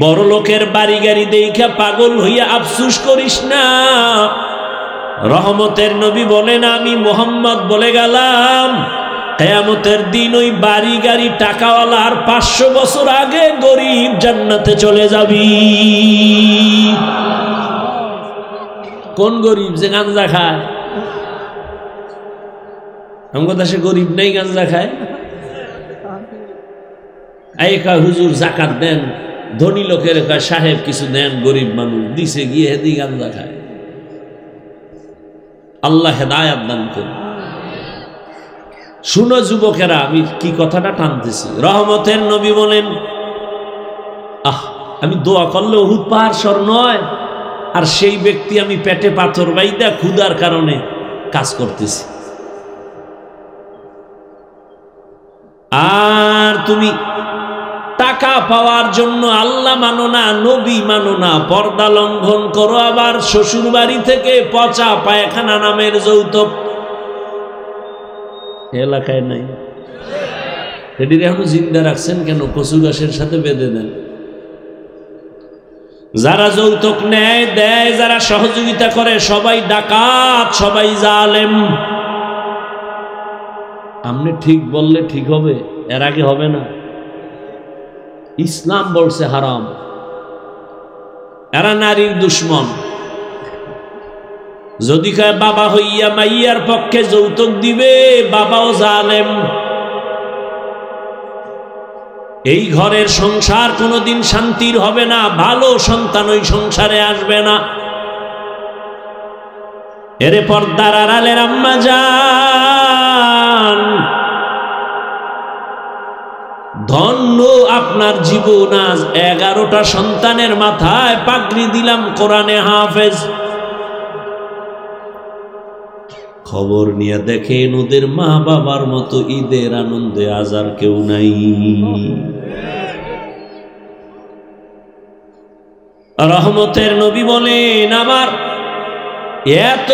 বড় লোকের বাড়ি গাড়ি দেখা পাগল হইয়া আফসুস করিস না। রহমতের নবী বলেন, আমি মোহাম্মদ বলে গেলাম, কিয়ামতের দিন ওই বাড়ি গাড়ি টাকাওয়ালার 500 বছর আগে গরিব জান্নাতে চলে যাবি। কোন গরিব? যে গাঞ্জা খায়। আমার দেশে গরিব নেই গাঞ্জা খায়। এই কয় হুজুর যাকাত দেন, ধনী লোকের কয় সাহেব কিছু দেন, গরিব মানুষ দিছে গিয়ে হেদি গাঞ্জা খায়। আল্লাহ হেদায়াত দান করুন। শুনো যুবকেরা, আমি কি কথাটা টানতেছি। রহমতের নবী বলেন, আমি দোয়া করলে উহুদ পাহাড় স্বর্ণ হয়, আর সেই ব্যক্তি আমি পেটে পাথর বাইদা ক্ষুধার কারণে কাজ করতেছি। আর তুমি টাকা পাওয়ার জন্য আল্লাহ মানো না, নবী মানো না, পর্দা লঙ্ঘন করো, আবার শ্বশুর বাড়ি থেকে পচা পায়খানা নামের যৌতুক এলাকায় নাই। এটির এখন জিন্দা রাখছেন কেন? কচু গাছের সাথে বেঁধে দেন। যারা যৌতুক নেয় দেয়, যারা সহযোগিতা করে সবাই ডাকাত, সবাই জালেম। আপনি ঠিক বললে ঠিক হবে, এর আগে হবে না। ইসলাম বলছে হারাম। এরা নারীর দুশ্মন। যদি কয় বাবা হইয়া মাইয়ার পক্ষে যৌতুক দিবে, বাবাও জালেম। এই ঘরের সংসার কোনোদিন শান্তির হবে না, ভালো সন্তান ওই সংসারে আসবে না। এরে পর্দার আড়ালের আম্মা জান, ধন্য আপনার জীবন। আজ 11টা সন্তানের মাথায় পাগড়ি দিলাম, কোরআনে হাফেজ। খবর নিয়ে দেখেন ওদের মা বাবার মতো ঈদের আনন্দে আজ আর কেউ নাই। রহমতের নবী বলেন, আমার এত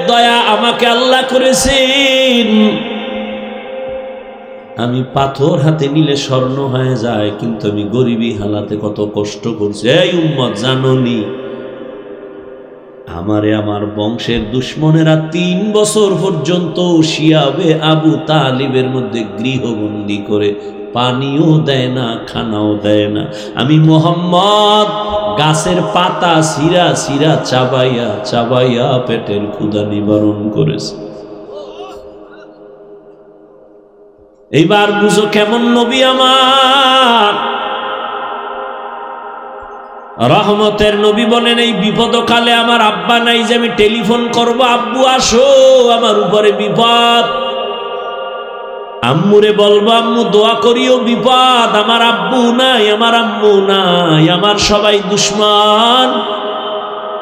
দয়া আমাকে আল্লাহ করেছেন, আমি পাথর হাতে নিলে স্বর্ণ হয়ে যায়, কিন্তু আমি গরিবী হালাতে কত কষ্ট করছি। এই উম্মত জাননি, আমারে আমার বংশের দুশ্মনেরা 3 বছর পর্যন্ত শিয়াবে আবু তালিবের মধ্যে গৃহবন্দী করে পানিও দেয় না, খানাও দেয় না। আমি মোহাম্মদ গাছের পাতা সিরা সিরা চাবাইয়া চাবাইয়া পেটের ক্ষুধা নিবারণ করেছে। এইবার বুঝো কেমন নবী আমার। রহমতের নবী বলেন, এই বিপদকালে আমার আব্বা নাই যে আমি টেলিফোন করব, আব্বু আসো আমার উপরে বিপদ। আম্মুরে বলবো, আম্মু দোয়া করিও বিপদ, আমার আব্বু নাই, আমার আম্মু নাই, আমার সবাই দুশ্মন।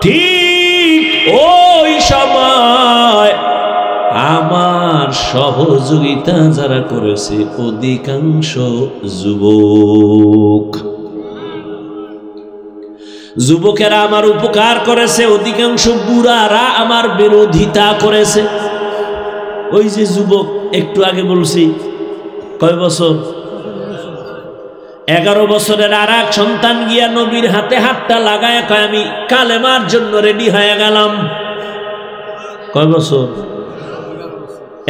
ঠিক ওই সময় আমার সহযোগিতা যারা করেছে অধিকাংশ যুবকেরা আমার উপকার করেছে, অধিকাংশ বুড়ারা আমার বিরোধিতা করেছে। ওই যে যুবক একটু আগে বলছি, কয় বছর? 11 বছরের আর এক সন্তান গিয়া নবীর হাতে হাতটা লাগায় কয়, আমি কালেমার জন্য রেডি হয়ে গেলাম। কয় বছর?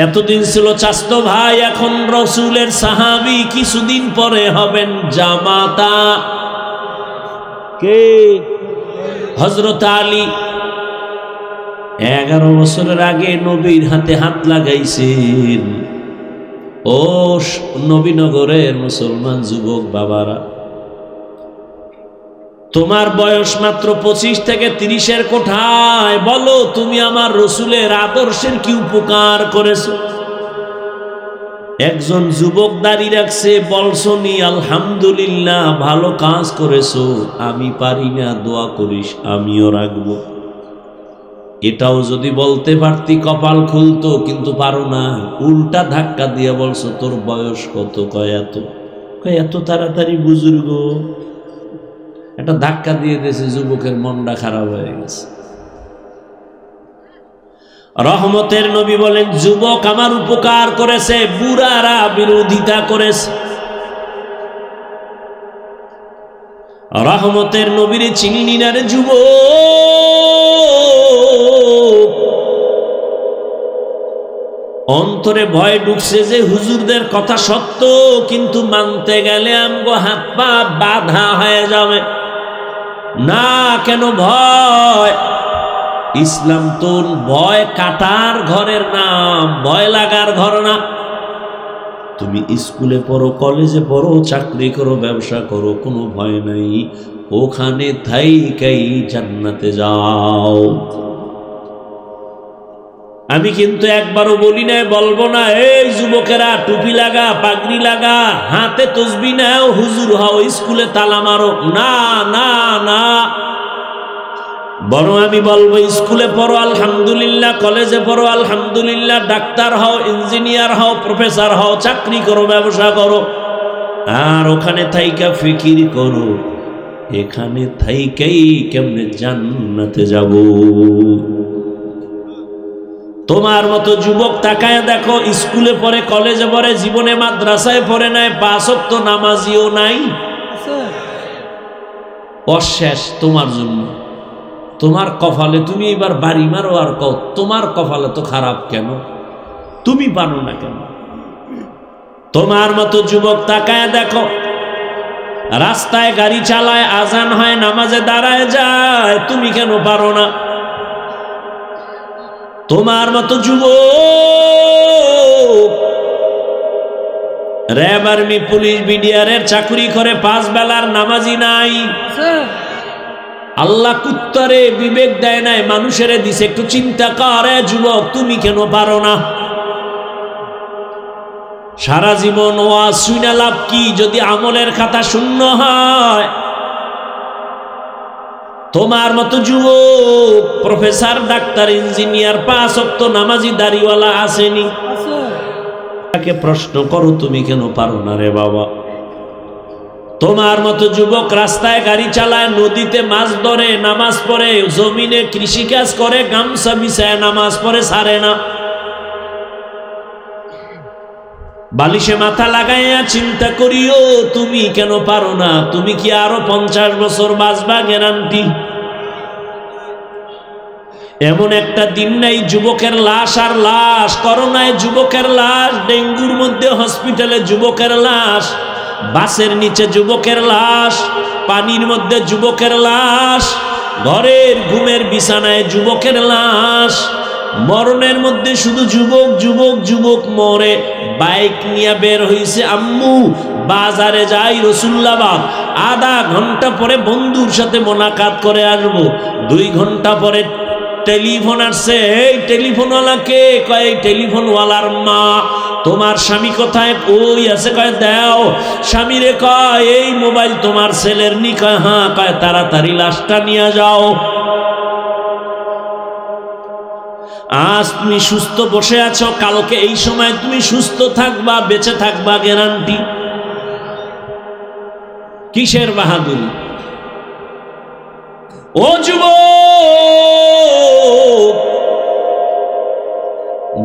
এতদিন ছিল চাচতো ভাই, এখন রসুলের সাহাবী, কিছুদিন পরে হবেন জামাতা। কে? হযরত আলী। 11 বছরের আগে নবীর হাতে হাত লাগাইছেন। ও নবীনগরের মুসলমান যুবক বাবারা, তোমার বয়স মাত্র 25 থেকে 30-এর কোঠায়, বলো তুমি আমার রসুলের আদর্শের কি উপকার করেছো? একজন যুবক দাঁড়ি রাখছে, বলছনি আলহামদুলিল্লাহ ভালো কাজ করেছো, আমি পারি না, দোয়া করিস, আমিও রাখবো। এটাও যদি বলতে পারতি কপাল খুলতো, কিন্তু পারো না, উল্টা ধাক্কা দিয়ে বলছো তোর বয়স কত? কয় এত। কয় এত তাড়াতাড়ি বুজুর্গ? একটা ধাক্কা দিয়ে দিয়েছে, যুবকের মনটা খারাপ হয়ে গেছে। রহমতের নবী বলেন, যুবক আমার উপকার করেছে, বুড়ারা বিরোধিতা করেছে। রহমতের নবীরে চিনি না রে যুবক, অন্তরে ভয় ঢুকছে যে হুজুরদের কথা সত্য, কিন্তু মানতে গেলে আমগো হাত পা বাধা হয়ে যাবে। না, কেন ভয়? ইসলাম তো ভয় কাটার ঘরের নাম, ভয় লাগার ঘর না। তুমি স্কুলে পড়ো, কলেজে পড়ো, চাকরি করো, ব্যবসা করো, কোনো ভয় নাই, ওখানে থাইকাই জান্নাতে যাও। আমি কিন্তু একবারও বলি না, বলবো না, এই যুবকেরা টুপি লাগা, পাগড়ি লাগা, হাতে তসবি নাও, হুজুর হও, স্কুলে তালা মারো। না না না, বরং আমি বলবো স্কুলে পড়ো আলহামদুলিল্লাহ, কলেজে পড়ো আলহামদুলিল্লাহ, ডাক্তার হও, ইঞ্জিনিয়ার হও, প্রফেসর হও, চাকরি করো, ব্যবসা করো, আর ওখানে থাইকা ফিকির করো এখানে থাইকাই কেমনে জান্নাতে যাব। তোমার মতো যুবক তাকায় দেখো, স্কুলে পড়ে, কলেজে পড়ে, জীবনে মাদ্রাসায় পড়ে নাই, 5 ওয়াক্ত নামাজিও নাই, অশেষ তোমার জন্য। তোমার কপালে তুমি এবার বাড়ি মারো আর কও তোমার কপালে তো খারাপ, কেন তুমি পারো না কেন? তোমার মতো যুবক তাকায় দেখো, রাস্তায় গাড়ি চালায়, আজান হয়, নামাজে দাঁড়ায় যায়, তুমি কেন পারো না? তোমার মতো যুবক র্যাব, আর্মি, পুলিশ, বিডিআরের চাকরি করে, 5 বেলার নামাজি নাই। আল্লাহ কুত্তারে বিবেক দেয় নাই, মানুষের দিছে, একটু চিন্তা করে যুবক, তুমি কেন পারো না? সারা জীবন ওয়াজ শুনে লাভ কি যদি আমলের খাতা শূন্য হয়? তোমার মতো যুবক প্রফেসর, ডাক্তার, ইঞ্জিনিয়ার, 5 ওয়াক্ত নামাজি দাড়িওয়ালা আসেনি, তাকে প্রশ্ন করো তুমি কেন পারো না রে বাবা? তোমার মতো যুবক রাস্তায় গাড়ি চালায়, নদীতে মাছ ধরে, নামাজ পড়ে, জমিনে কৃষিকাজ করে, গামছা বিছায় নামাজ পড়ে, ছাড়ে না। বালিশে মাথা লাগাইয়া চিন্তা করিও তুমি কেন পারো না? তুমি কি আরো 50 বছর বাঁচবা গ্যারান্টি? এমন একটা দিন নাই যুবকের লাশ আর লাশ, করোনায় যুবকের লাশ, ডেঙ্গুর মধ্যে হসপিটালে যুবকের লাশ, বাসের নিচে যুবকের লাশ, পানির মধ্যে যুবকের লাশ, ঘরের ঘুমের বিছানায় যুবকের লাশ, মরণের মধ্যে শুধু যুবক যুবক যুবক মরে। বাইক নিয়ে বের হইছে, আম্মু বাজারে যাই রসুল্লাবাদ, আধা ঘন্টা পরে বন্ধুর সাথে মোলাকাত করে আসবো। 2 ঘন্টা পরে টেলিফোন আসছে, এই টেলিফোনওয়ালাকে? কয় এই টেলিফোনওয়ালার মা। তোমার স্বামী কোথায়? ওই আছে। কয় দাও। স্বামীরে কয় এই মোবাইল তোমার ছেলের নি? কয় হ্যাঁ। কয় তাড়াতাড়ি লাশটা নিয়ে যাও। আজ তুমি সুস্থ বসে আছো, কালকে এই সময় তুমি সুস্থ থাকবা, বেঁচে থাকবা গ্যারান্টি। কিসের বাহাদুরি? ও যুবক,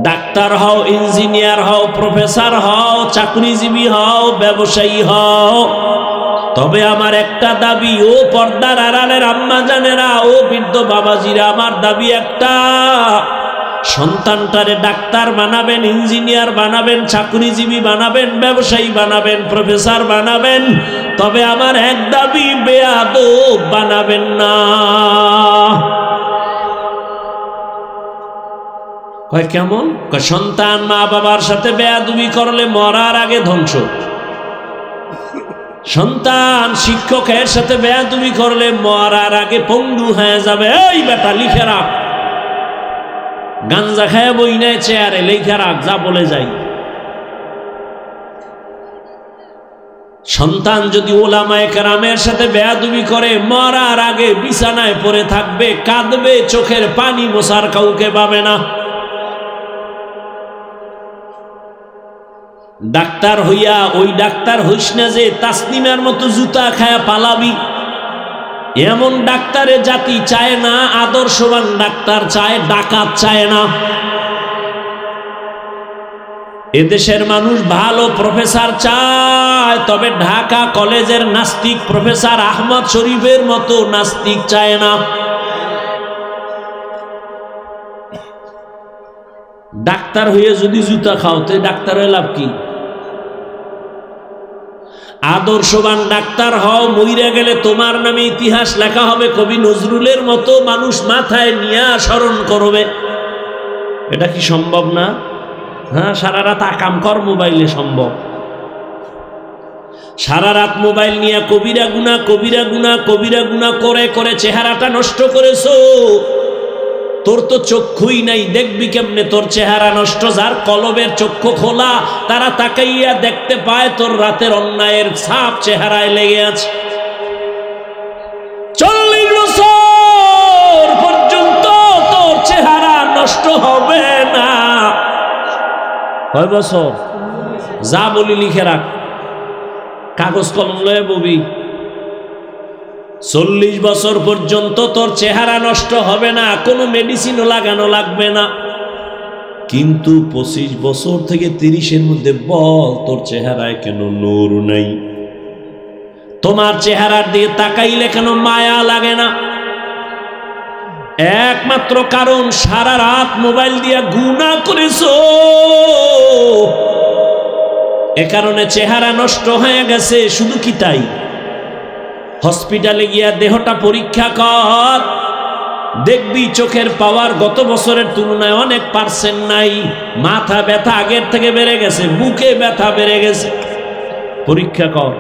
ডাক্তার হও, ইঞ্জিনিয়ার হও, প্রফেসর হও, চাকরিজীবী হও, ব্যবসায়ী হও, তবে আমার একটা দাবি, ও পর্দার আড়ালের আম্মা জানেরা, ও বৃদ্ধ বাবাজিরা, আমার দাবি একটা, সন্তানটারে ডাক্তার বানাবেন, ইঞ্জিনিয়ার বানাবেন, চাকরিজীবী বানাবেন, ব্যবসায়ী বানাবেন, প্রফেসর বানাবেন, তবে আমার এক দাবি, বেয়াদব বানাবেন না। কয় কেমন? কয় সন্তান মা বাবার সাথে বেয়াদবি করলে মরার আগে ধ্বংস। সন্তান শিক্ষকের সাথে বেয়াদবি করলে মরার আগে পঙ্গু হয়ে যাবে। এই বেটা লিখে রাখ, গাঞ্জা খায় বই নাই চেয়ারে, লেখা রাখ, যা বলে যাই। সন্তান যদি ওলামায়ে কেরামের সাথে বেয়াদবি করে মরার আগে বিছানায় পড়ে থাকবে, কাঁদবে, চোখের পানি মোছার কাউকে পাবে না। ডাক্তার হইয়া ওই ডাক্তার হইস না যে তাসনিমের মতো জুতা খায়া পালাবি। এমন ডাক্তারে জাতি চায় না, আদর্শবান ডাক্তার চায়, ডাকাত চায় না। এদেশের মানুষ ভালো প্রফেসর চায়, তবে ঢাকা কলেজের নাস্তিক প্রফেসর আহমদ শরীফের মতো নাস্তিক চায় না। ডাক্তার হয়ে যদি জুতা খাও তো ডাক্তার হয়ে লাভ কি? আদর্শবান ডাক্তার হও, মইরা গেলে তোমার নামে ইতিহাস লেখা হবে, কবি নজরুলের মতো মানুষ মাথায় নিয়ে স্মরণ করবে। এটা কি সম্ভব না? হ্যাঁ, সারা রাত আকাম কর মোবাইলে সম্ভব। সারা রাত মোবাইল নিয়ে কবিরা গুনাহ, কবিরা গুনাহ, কবিরা গুনাহ করে করে চেহারাটা নষ্ট করেছো। তোর তো চক্ষুই নাই, দেখবি কেমনে তোর চেহারা নষ্ট? যার কলবের চক্ষু খোলা, তারা তাকাইয়া দেখতে পায় তোর রাতের অন্যায়ের ছাপ চেহারায় লেগে আছে। 40 বছর পর্যন্ত তোর চেহারা নষ্ট হবে না। কয় বছর? যা বলি লিখে রাখ, কাগজ কলম লয়ে ববি। 40 বছর পর্যন্ত তোর চেহারা নষ্ট হবে না, কোনো মেডিসিনও লাগানো লাগবে না। কিন্তু 25 বছর থেকে 30-এর মধ্যে বল, তোর চেহারায় কেন নূর নাই? তোমার চেহারার দিকে তাকাইলে কেন মায়া লাগে না? একমাত্র কারণ, সারা রাত মোবাইল দিয়ে গুনাহ করেছো, এ কারণে চেহারা নষ্ট হয়ে গেছে। শুধু কি তাই? হসপিটালে গিয়া দেহটা পরীক্ষা কর, দেখবি চোখের পাওয়ার গত বছরের তুলনায় অনেক পার্সেন্ট নাই। মাথা ব্যথা আগের থেকে বেড়ে গেছে, বুকে ব্যথা বেড়ে গেছে। পরীক্ষা কর।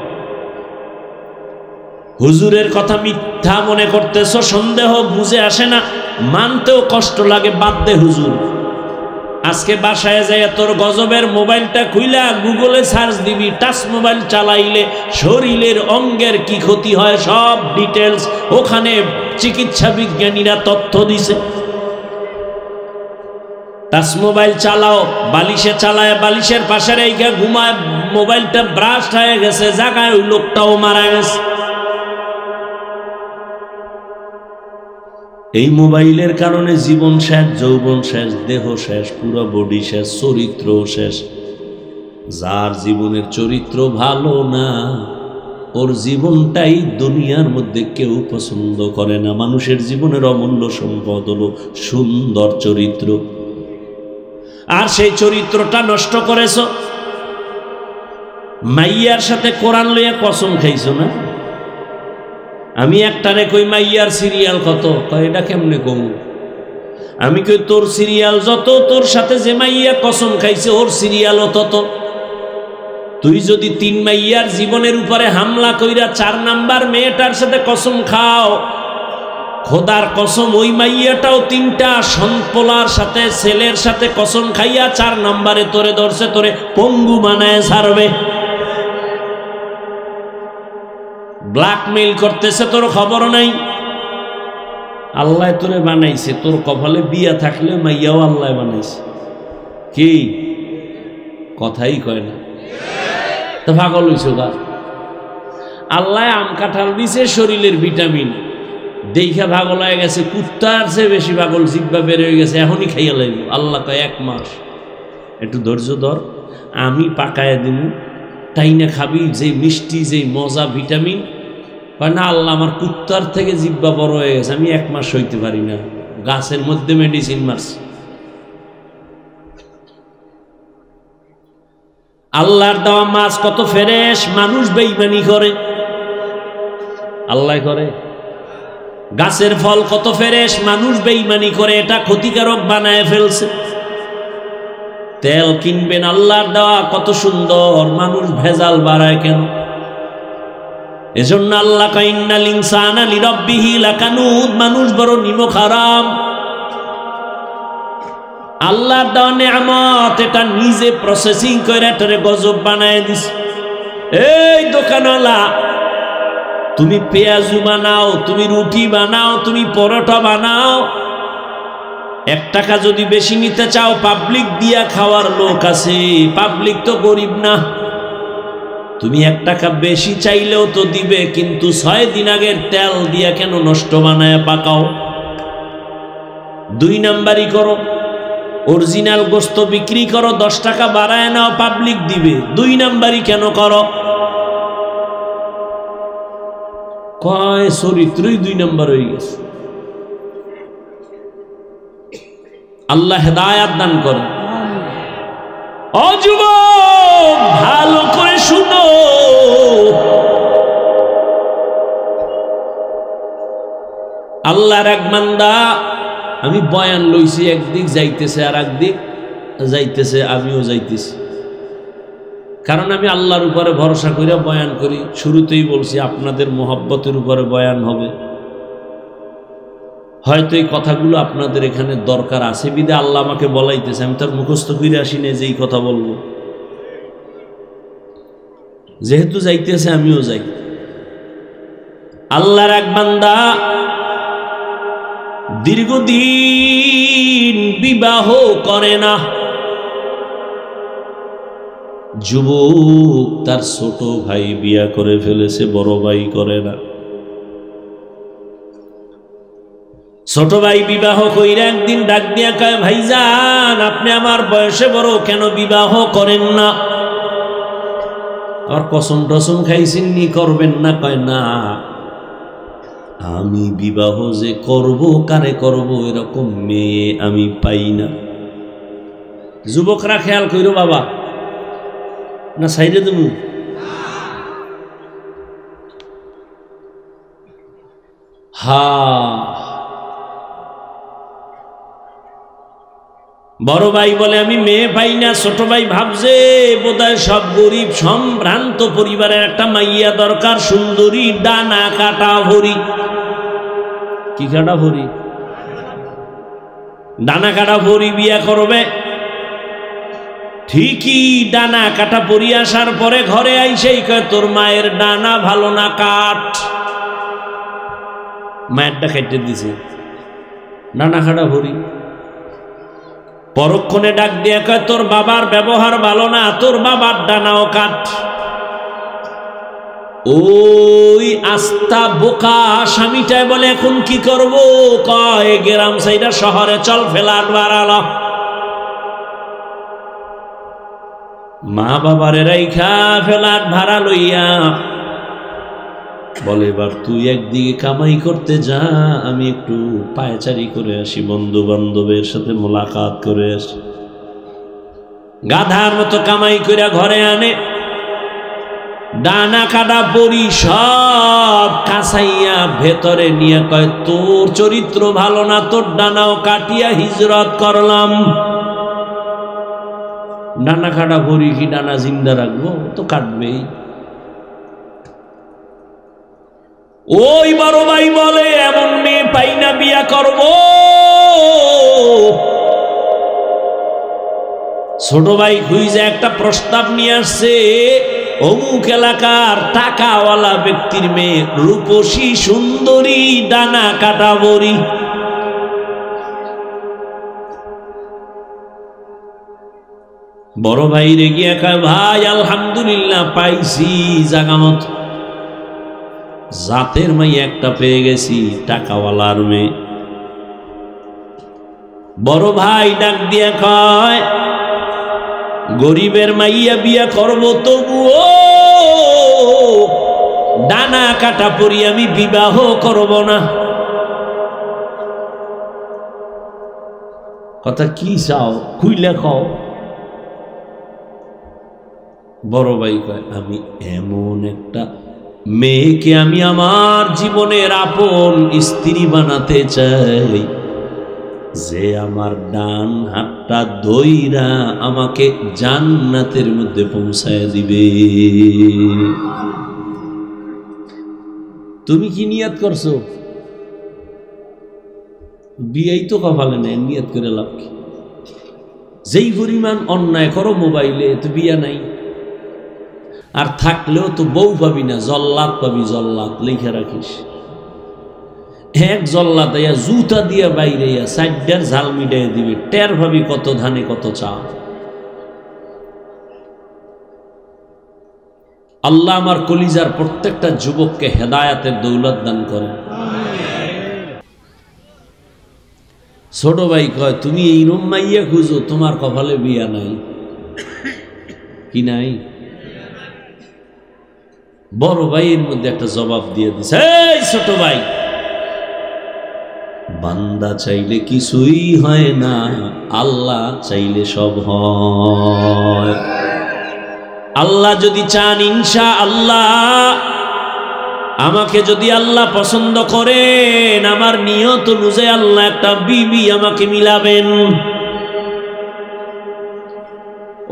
হুজুরের কথা মিথ্যা মনে করতেছ, সন্দেহ বুঝে আসে না, মানতেও কষ্ট লাগে, বাদ দে হুজুর। আজকে বাসায় যাই তোর গজবের মোবাইলটা খুইলা গুগলে সার্চ দিবি, টাচ মোবাইল চালাইলে শরীরের অঙ্গের কি ক্ষতি হয় সব ডিটেলস ওখানে চিকিৎসা বিজ্ঞানীরা তথ্য দিছে। টাচ মোবাইল চালাও, বালিশে চালায়, বালিশের পাশে রেখে ঘুমায়, মোবাইলটা ব্রাস্ট হয়ে গেছে, জায়গায় ওই লোকটাও মারা গেছে। এই মোবাইলের কারণে জীবন শেষ, যৌবন শেষ, দেহ শেষ, পুরো বডি শেষ, চরিত্র শেষ। যার জীবনের চরিত্র ভালো না, ওর জীবনটাই দুনিয়ার মধ্যে কেউ পছন্দ করে না। মানুষের জীবনের অমূল্য সম্পদ হলো সুন্দর চরিত্র, আর সেই চরিত্রটা নষ্ট করেছ। মাইয়ার সাথে কোরআন লইয়া কসম খাইছো না? আমি একটারে কই মাইয়ার সিরিয়াল কত, কয় এটা কেমনে কম? আমি কই তোর সিরিয়াল যত, তোর সাথে যে মাইয়া কসম খাইছে ওর সিরিয়ালও তত। তুই যদি 3 মাইয়ার জীবনের উপরে হামলা কইরা 4 নাম্বার মেয়েটার সাথে কসম খাও, খোদার কসম ওই মাইয়াটাও 3টা সন্পলার সাথে ছেলের সাথে কসম খাইয়া 4 নাম্বারে তোরে ধরছে, তোরে পঙ্গু বানায় ছাড়বে। ব্ল্যাকমেইল করতেছে, তোর খবর নাই। আল্লাহ তোরে বানাইছে, তোর কপালে বিয়া থাকলে মাইয়াও আল্লাহ বানাইছে। কি কথাই কয় না তো পাগল হইছো গা। আল্লাহ আম কাঁঠাল দিছে শরীরের ভিটামিন, দেখা পাগল হয়ে গেছে, কুত্তার চেয়ে বেশি পাগল, জিব্বা বের হয়ে গেছে, এখনই খাইয়া লাগবে। আল্লাহ কয় 1 মাস একটু ধৈর্য ধর, আমি পাকায় দিব, তাই না খাবি, যে মিষ্টি, যে মজা, ভিটামিন। কয় না আল্লাহ আমার কুত্তার থেকে জিব্বা বড় হয়ে গেছে, আমি 1 মাস হইতে পারি না, গাছের মধ্যে মেডিসিন মারছি। আল্লাহর দেওয়া মাছ কত ফ্রেশ, মানুষ বেঈমানি করে, আল্লাহ করে। গাছের ফল কত ফ্রেশ, মানুষ বেঈমানি করে, এটা ক্ষতিকারক বানায় ফেলছে। তেল কিনবেন আল্লাহর দেওয়া কত সুন্দর, মানুষ ভেজাল বাড়ায় কেন? এজন্য আল্লাহ কয় ইন্নাল ইনসানা লিরাব্বিহি লাকানুদ, মানুষ বড় নিমক হারাম। আল্লাহর দেওয়া নেয়ামত, এটা নিজে প্রসেসিং করে এটারে গজব বানায় দিস। এই দোকানওয়ালা, তুমি পেঁয়াজু বানাও, তুমি রুটি বানাও, তুমি পরোটা বানাও, 1 টাকা যদি বেশি নিতে চাও, পাবলিক দিয়া খাওয়ার লোক আছে, পাবলিক তো গরিব না। তুমি 1 টাকা বেশি চাইলেও তো দিবে, কিন্তু 6 দিন আগের তেল দিয়া কেন নষ্ট বানায় পাকাও? 2 নাম্বারই করো, অরিজিনাল গোস্ত বিক্রি করো, 10 টাকা বাড়ায় নাও, পাবলিক দিবে। 2 নাম্বারই কেন করো? কয় চরিত্রই 2 নাম্বার হয়ে গেছে। আল্লাহ হেদায়াত দান করে। ও যুবক, ভালো করে শুনো, আল্লাহর এক বান্দা, আমি বয়ান লইছি, একদিক যাইতেছে আর একদিক যাইতেছে, আমিও যাইতেছি, কারণ আমি আল্লাহর উপরে ভরসা করে বয়ান করি। শুরুতেই বলছি আপনাদের মোহাব্বতের উপরে বয়ান হবে, হয়তো এই কথাগুলো আপনাদের এখানে দরকার আছে বিদে আল্লাহ আমাকে বলাইতেছে, আমি তার মুখস্থ করে আসি না যে এই কথা বলবো। যেহেতু যাইতেছে আমিও যাই। আল্লাহর এক বান্দা দীর্ঘদিন বিবাহ করে না, যুবক, তার ছোট ভাই বিয়া করে ফেলেছে, বড় ভাই করে না। ছোট ভাই বিবাহ কইরা একদিন ডাক দিয়া কয়, ভাইজান আপনি আমার বয়সে বড়, কেন বিবাহ করেন না? আর কসম টসম খাইছেন নি, করবেন না? কয় না, আমি বিবাহ যে করব, কারে করব, এরকম মেয়ে আমি পাই না। যুবকরা খেয়াল কইরো বাবা, না সাইডে তুমি বড় ভাই বলে আমি মেয়ে পাই না। ছোট ভাই ভাবছে বোধহয় সব গরিব সম্ভ্রান্ত পরিবারের একটা মাইয়া দরকার, সুন্দরী, ডানা কাটা ভরি। কি কাটা ভরি? ডানা কাটা ভরি বিয়া করবে। ঠিকই ডানা কাটা পরি আসার পরে ঘরে আইসেই কয়, তোর মায়ের ডানা ভালো না, কাট। মায়েরটা কেটে দিছে, ডানা কাটা ভরি। পরক্ষণে ডাক দিয়ে কয়, তোর বাবার ব্যবহার ভালো না, তোর বাবার ডানাও কাট। ওই আস্তা বোকা স্বামীটাই বলে, এখন কি করব? কয় গ্রাম সাইডা শহরে চল, ফ্ল্যাট বাড়ালো। মা বাবারে রাইখা ফ্ল্যাট ভাড়া লইয়া বলে, এবার তুই একদিকে কামাই করতে যা, আমি একটু পায়চারি করে আসি, বন্ধু বান্ধবের সাথে মোলাকাত করে আসি। গাধার মতো কামাই করে ঘরে আনে। ডানা কাটা পরি সব কাছাইয়া ভেতরে নিয়ে কয় তোর চরিত্র ভালো না, তোর ডানাও কাটিয়া হিজরত করলাম। ডানা কাটা পরি কি ডানা জিন্দা রাখবো? তো কাটবেই। ওই বড় ভাই বলে এমন মেয়ে পাই না বিয়া করব। ছোট ভাই খুঁজে একটা প্রস্তাব নিয়ে আসছে, অমুক এলাকার টাকাওয়ালা ব্যক্তির মেয়ে, রূপসী সুন্দরী, ডানা কাটা বড়ি। বড় ভাই রে গিয়া কয় ভাই আলহামদুলিল্লাহ পাইছি জাগা মত, জাতের মাই একটা পেয়ে গেছি, টাকাওয়ালার মেয়ে। বড় ভাই ডাক দিয়া কয় গরিবের মাইয়া বিয়া করব, তবুও ডানা কাটা পরি আমি বিবাহ করব না। কথা কি চাও খুইলে খাও। বড় ভাই কয় আমি এমন একটা মেয়েকে আমি আমার জীবনের আপন স্ত্রী বানাতে চাই, যে আমার ডান হাতটা ধইরা আমাকে জান্নাতের মধ্যে পৌঁছায় দিবে। তুমি কি নিয়ত করছো? বিয়েই তো কপালে নেই, নিয়ত করে লাভ কি? যেই পরিমাণ অন্যায় করো মোবাইলে, তো বিয়া নাই। আর থাকলেও তো বউ পাবি না, জল্লাদ পাবি, জল্লাদ লিখে রাখিস। এক জল্লাদ আইয়া জুতা দিয়া বাইরে সাইডার ঝাল মিটাই দিবি, টের ভাবি কত ধানে কত চা। আল্লাহ আমার কলিজার প্রত্যেকটা যুবককে হেদায়াতের দৌলত দান করেন। ছোট ভাই কয় তুমি এই রুম মাইয়া খুঁজো, তোমার কপালে বিয়া নাই। কি নাই? বড় ভাইয়ের মধ্যে একটা জবাব দিয়ে দিছে, এই ছোট ভাই, বান্দা চাইলে কিছুই হয় না, আল্লাহ চাইলে সব হয়। আল্লাহ যদি চান ইনশাআল্লাহ, আমাকে যদি আল্লাহ পছন্দ করেন, আমার নিয়ত অনুযায়ী আল্লাহ একটা বিবি আমাকে মিলাবেন।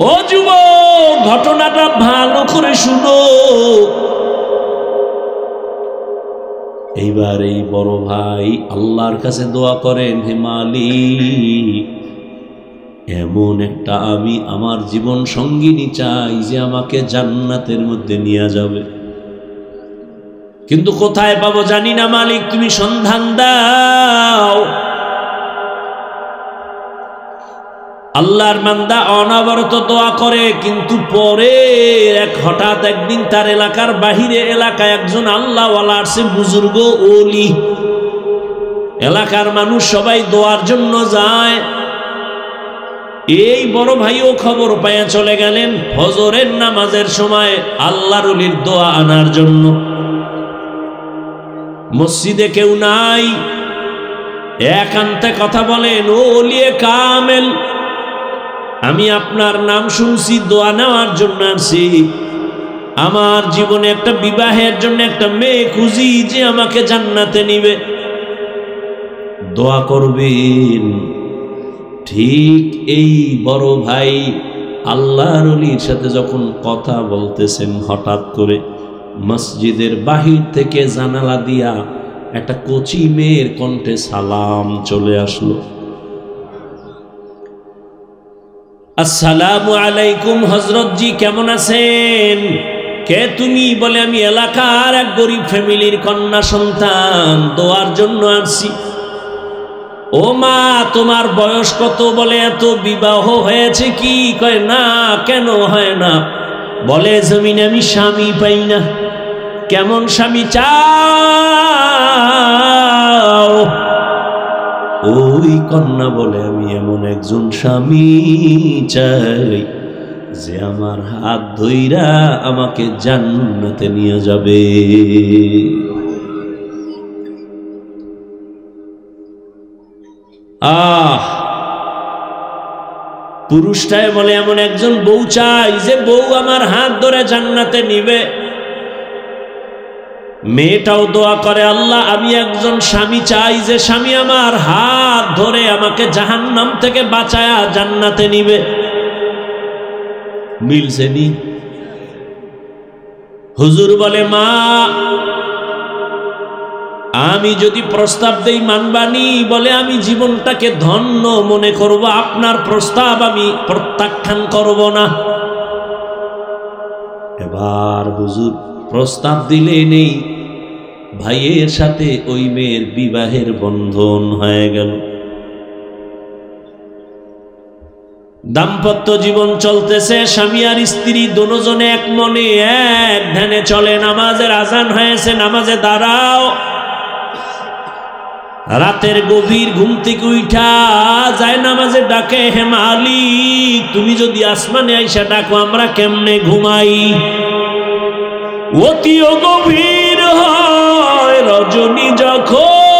ও যুবক, ঘটনাটা ভালো করে শুনো। এইবার এই বড় ভাই আল্লাহর কাছে দোয়া করেন, হে মালিক, এমন একটা আমি আমার জীবন সঙ্গিনী চাই যে আমাকে জান্নাতের মধ্যে নিয়ে যাবে। কিন্তু কোথায় পাবো জানি না, মালিক তুমি সন্ধান দাও। আল্লাহর বান্দা অনবরত দোয়া করে, কিন্তু পরে হঠাৎ একদিন তার এলাকার বাহিরে এলাকায় একজন আল্লাহওয়ালা আসছে, বুজুর্গ ওলি। এলাকার মানুষ সবাই দোয়ার জন্য যায়। এই বড় ভাইও খবর পাইয়া চলে গেলেন ফজরের নামাজের সময় আল্লাহর ওলির দোয়া আনার জন্য। মসজিদে কেউ নাই, একান্তে কথা বলেন, ও ওলিয়ে কামেল, আমি আপনার নাম শুনছি, দোয়া নেওয়ার জন্য আসছি। আমার জীবনে একটা বিবাহের জন্য একটা মেয়ে খুঁজি যে আমাকে জান্নাতে নিবে, দোয়া করবেন। ঠিক এই বড় ভাই আল্লাহর ওলির সাথে যখন কথা বলতেছেন, হঠাৎ করে মসজিদের বাহির থেকে জানালা দিয়া একটা কচি মেয়ের কণ্ঠে সালাম চলে আসলো। আসসালামু আলাইকুম হযরত জি, কেমন আছেন? কে তুমি? বলে আমি এলাকার এক গরিব ফ্যামিলির কন্যা সন্তান, দোয়ার জন্য আসছি। ও মা, তোমার বয়স কত? বলে এত, বিবাহ হয়েছে কি? কয় না। কেন হয় না? বলে জমিনে আমি স্বামী পাই না। কেমন স্বামী চাও? ওই কন্যা বলে আমি এমন একজন স্বামী চাই যে আমার হাত ধইরা আমাকে জান্নাতে নিয়ে যাবে। পুরুষটাই বলে এমন একজন বউ চাই যে বউ আমার হাত ধরে জান্নাতে নিবে। মেয়েটাও দোয়া করে, আল্লাহ আমি একজন স্বামী চাই যে স্বামী আমার হাত ধরে আমাকে জাহান্নাম থেকে বাঁচায়া জান্নাতে নিবে। মিলছে নি? হুজুর বলে, মা আমি যদি প্রস্তাব দেই মানবানি? বলে, আমি জীবনটাকে ধন্য মনে করব, আপনার প্রস্তাব আমি প্রত্যাখ্যান করব না। এবার হুজুর প্রস্তাব দিলে নেই, ভাইয়ের সাথে ওই মেয়ের বিবাহের বন্ধন হয়ে গেল। দাম্পত্য জীবন চলতেছে, স্বামী আর স্ত্রী দুজনে এক মনে এক ধ্যানে চলে। নামাজের আজান হয়েছে, নামাজে দাঁড়াও। রাতের গভীর ঘুম থেকে উঠা যায় নামাজে ডাকে, হে মালিক তুমি যদি আসমানে আইসা ডাকো আমরা কেমনে ঘুমাই? অতিও গভীর হয় রজনী যখন,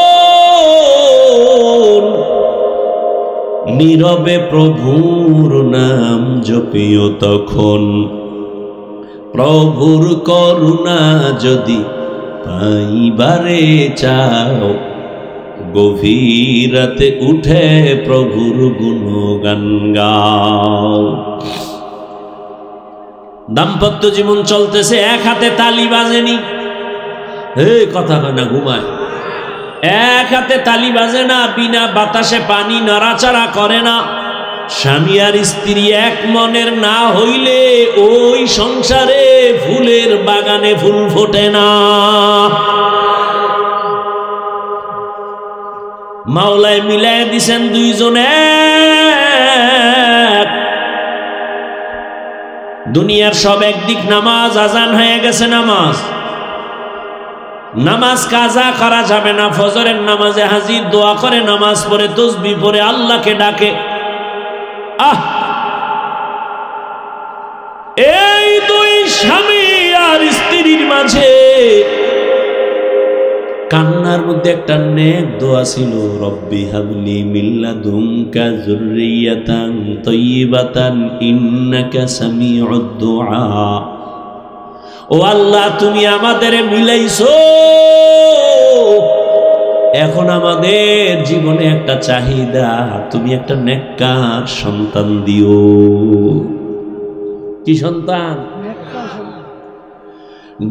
নীরবে প্রভুর নাম জপিও তখন। প্রভুর করুণা যদি পাইবারে চাও, গভীর রাতে উঠে প্রভুর গুণগান গাও। দাম্পত্য জীবন চলতেছে, এক হাতে তালি বাজেনি, কথা হয় না, ঘুমায়। এক হাতে তালি বাজে না, বিনা বাতাসে পানি নাড়াচাড়া করে না। স্বামী আর স্ত্রী এক মনের না হইলে ওই সংসারে ফুলের বাগানে ফুল ফোটে না। মাওলায় মিলাই দিছেন দুইজনে। দুনিয়ার সব একদিক, নামাজ আজান হয়ে গেছে, নামাজ কাজা করা যাবে না। ফজরের নামাজে হাজির, দোয়া করে, নামাজ পড়ে, তাসবিহ পড়ে আল্লাহকে ডাকে। এই দুই স্বামী আর স্ত্রীর মাঝে কান্নার মধ্যে একটা নেক দোয়া ছিল, রব্বি হাবলি মিন লাদুনকা যুররিয়াতান তাইয়্যিবাতান ইন্নাকা সামিউদ দুআ। ও আল্লাহ তুমি আমাদের মিলাইছো, এখন আমাদের জীবনে একটা চাহিদা, তুমি একটা নেককার সন্তান দিও। কি সন্তান?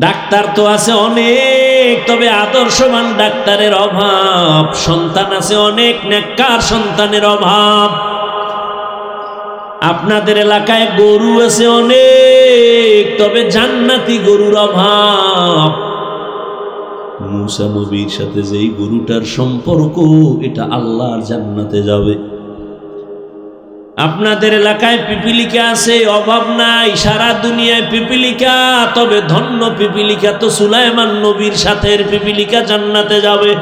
ডাক্তার তো আছে অনেক, তবে আদর্শবান ডাক্তারের অভাব। সন্তান আছে অনেক, নেককার সন্তানের অভাব। আপনাদের এলাকায় গরু আছে অনেক, তবে জান্নাতি গরুর অভাব। মুসা নবীর সাথে যেই গরুটার সম্পর্ক, এটা আল্লাহর জান্নাতে যাবে। আপনাদের এলাকায় পিপিলিকা আছে, অভাব নাই, সারা দুনিয়ায় পিপিলিকা, তবে ধন্য পিপিলিকা তো সুলাইমান নবীর সাথে পিপিলিকা জান্নাতে যাবে।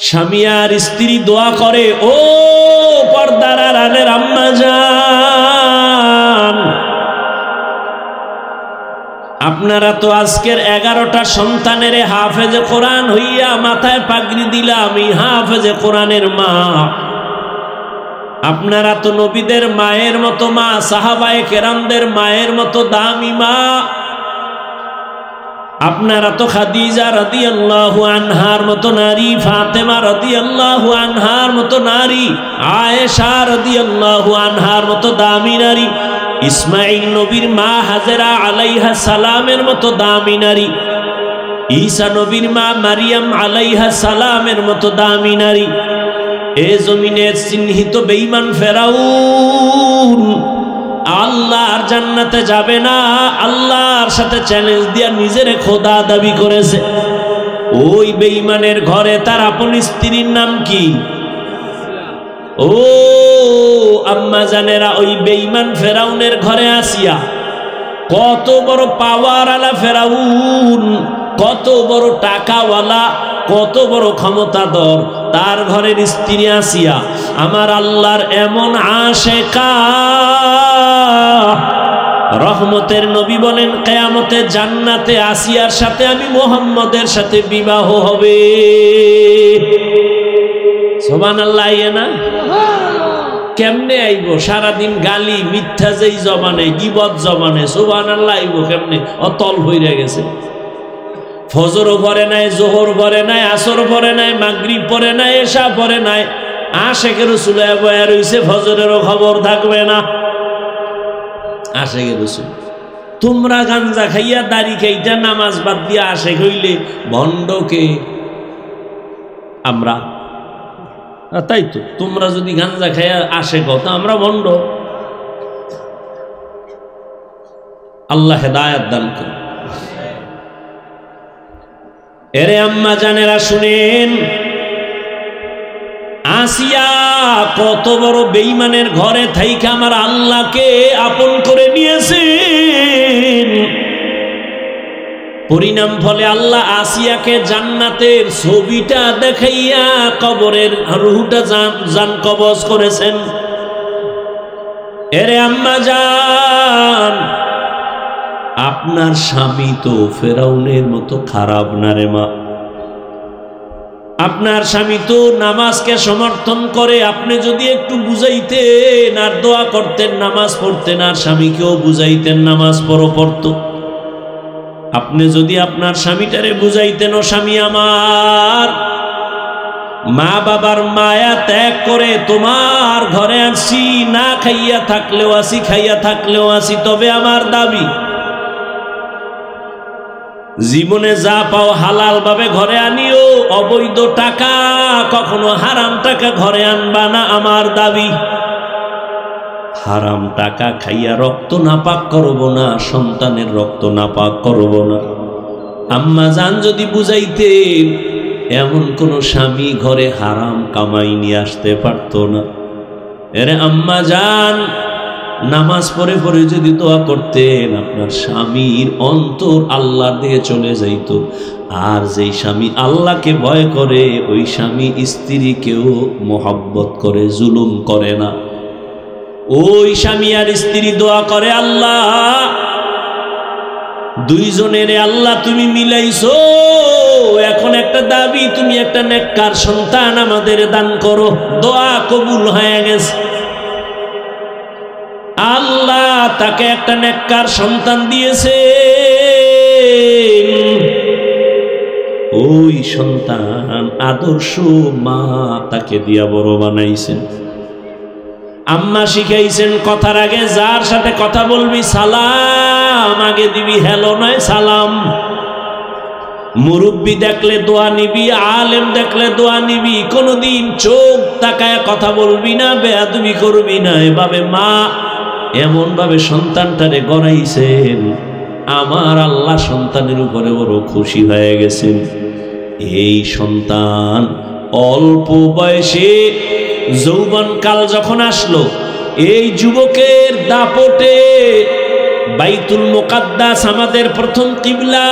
স্বামী আর স্ত্রী দোয়া করে, ও পর্দার আড়ালের আম্মা জান, আপনারা তো আজকের 11টা সন্তানের হাফেজে কোরআন হইয়া মাথায় পাগড়ি দিলাম, এই হাফেজে কোরআনের মা। আপনারা তো নবীদের মায়ের মতো মা, সাহাবায়ে কেরামদের মায়ের মতো দামি মা। আপনারা তো খাদিজা রাদিয়াল্লাহু আনহার মতো নারী, ফাতেমা রাদিয়াল্লাহু আনহার মতো নারী, আয়েশা রাদিয়াল্লাহু আনহার মতো দামি নারী, ইসমাইল নবীর মা হাজেরা আলাইহা সালামের মতো দামি নারী, ঈসা নবীর মা মারিয়াম আলাইহা সালামের মতো দামি নারী। এ জমিনের চিহ্নিত বেঈমান ফেরাউন আল্লাহর জান্নাতে যাবে না, আল্লাহর সাথে চ্যালেঞ্জ দিয়া নিজের খোদা দাবি করেছে। ওই বেঈমানের ঘরে তার আপন স্ত্রীর নাম কি? ও আম্মা জানেরা, ওই বেঈমান ফেরাউনের ঘরে আসিয়া, কত বড় পাওয়ার আলা ফেরাউন, কত বড় টাকাওয়ালা, কত বড় ক্ষমতাধর, তার ঘরের স্ত্রী আসিয়া আমার আল্লাহর এমন আশেকা। রহমতের নবী বলেন, কিয়ামতে জান্নাতে আসিয়ার সাথে আমি মুহাম্মদের সাথে বিবাহ হবে। সুবহানাল্লাহ। না কেমনে আইব? সারাদিন গালি মিথ্যা যেই জবানে, গিবত জবানে, সুবহানাল্লাহ আইব কেমনে? অতল হইয়া গেছে। ফজরও পড়ে নাই, জোহর পড়ে নাই, আসর পড়ে নাই, মাগরিব পড়ে নাই, এশা পড়ে নাই, আশেকের রাসূল বয়া রইছে, ফজরেরও খবর থাকবে না। আশেকের রাসূল, তোমরা গাঞ্জা খাইয়া দাড়ি খাইটা নামাজ বাদ দিয়া আশেক হইলে ভণ্ডকে আমরা। তাই তো, তোমরা যদি গাঞ্জা খাইয়া আশেক হতো, আমরা ভণ্ড। আল্লাহ হেদায়েত দান করুন। এরে আম্মা জানেরা শুনেন, আসিয়া কত বড় বেঈমানের ঘরে থাইকা আমার আল্লাহকে আপন করে নিয়েছেন। পরিণাম ফলে আল্লাহ আসিয়াকে জান্নাতের ছবিটা দেখাইয়া কবরের রূহটা জান কবজ করেছেন। এরে আম্মা জান, আপনার স্বামী তো ফেরাউনের মতো খারাপ না রে মা। আপনার স্বামী তো নামাজকে সমর্থন করে। আপনি যদি একটু বুঝাইতেন আর দোয়া করতেন, নামাজ পড়তেন, আর স্বামীকেও বুঝাইতেন নামাজ পড়তো। আপনি যদি আপনার স্বামীটারে বুঝাইতেন, ও স্বামী আমার, মা বাবার মায়া ত্যাগ করে তোমার ঘরে আসি, না খাইয়া থাকলেও আসি, খাইয়া থাকলেও আসি, তবে আমার দাবি জীবনে যা পাও হালাল ভাবে ঘরে আনিও, অবৈধ টাকা, কখনো হারাম টাকা ঘরে আনবা না, আমার দাবি। হারাম টাকা খাইয়া রক্ত নাপাক করব না, সন্তানের রক্ত নাপাক করব না। আম্মা জান যদি বুঝাইতেন, এমন কোন স্বামী ঘরে হারাম কামাই নিয়ে আসতে পারত না। এরে আম্মা জান, নামাজ পড়ে পড়ে যদি দোয়া করতেন, আপনার স্বামীর অন্তর আল্লাহর দিকে চলে যাইত। আর যেই স্বামী আল্লাহকে ভয় করে, ওই স্বামী স্ত্রীকেও মোহাব্বত করে, জুলুম করে না। ওই স্বামী আর স্ত্রী দোয়া করে, আল্লাহ দুইজনের আল্লাহ তুমি মিলাইছো, এখন একটা দাবি, তুমি একটা নেককার সন্তান আমাদের দান করো। দোয়া কবুল হয়ে গেছে। আল্লাহ তাকে একটা নেককার সন্তান দিয়েছে। ওই সন্তান আদর্শ মা তাকে দিয়া বড় বানাইছেন। আম্মা শিখাইছেন, কথার আগে যার সাথে কথা বলবি সালাম আগে দিবি, হ্যালো নয় সালাম। মুরব্বী দেখলে দোয়া নিবি, আলেম দেখলে দোয়া নিবি, কোনদিন চোখ তাকায় কথা বলবি না, বেয়াদবি করবি না। এভাবে মা এমন ভাবে সন্তানটারে গড়াইছেন, আমার আল্লাহ সন্তানের উপরে বড় খুশি হয়ে গেছেন। এই সন্তান অল্প বয়সে যৌবনকাল যখন আসলো, এই যুবকের দাপটে বাইতুল মুকাদ্দাস আমাদের প্রথম কিবলা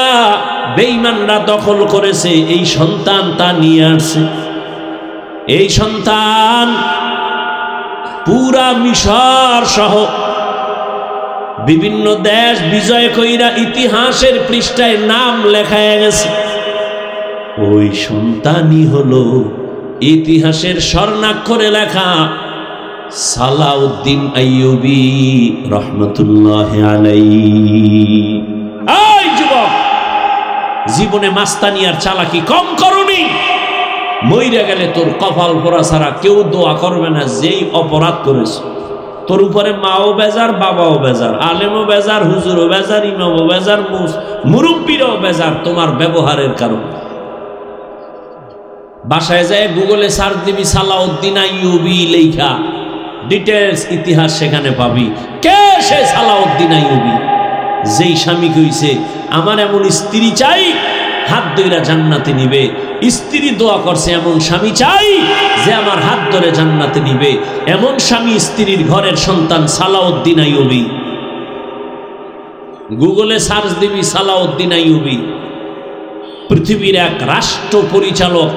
বেঈমানরা দখল করেছে। এই সন্তান তা নিয়ে আসছে। এই সন্তান পুরা মিশর সহ বিভিন্ন দেশ বিজয় কইরা ইতিহাসের পৃষ্ঠায় নাম লেখায় গেছে। ওই সন্তানই হলো ইতিহাসের স্বর্ণাক্ষরে লেখা সালাউদ্দিন আইয়ুবী রহমতুল্লাহ আলাইহি। এই যুবক, জীবনে মাস্তানি আর চালাকি কম করনি। মইরা গেলে তোর কপাল পোড়া ছাড়া কেউ দোয়া করবে না। যেই অপরাধ করেছ, তোর উপরে মাও বেজার, বাবাও বেজার, আলেমও বেজার, হুজুরও বেজার, ইমামও বেজার, মুরব্বীরাও বেজার তোমার ব্যবহারের কারণে। বাসায় যায় গুগলে সার্চ দিবি সালাউদ্দিন আইয়ুবী লেখা, ডিটেলস ইতিহাস সেখানে পাবি। কে সে সালাউদ্দিন আইয়ুবী? যেই স্বামী কইছে আমার এমন স্ত্রী চাই, হাত ধইরা জান্নাতে নিবে। স্ত্রী দোয়া করছে, এমন স্বামী চাই যে আমার হাত ধরে জান্নাতে নিবে। এমন স্বামী স্ত্রীর ঘরের সন্তান সালাউদ্দিন আইয়ুবী। গুগলে সার্চ দিবি সালাউদ্দিন আইয়ুবী। পৃথিবীর এক রাষ্ট্র পরিচালক,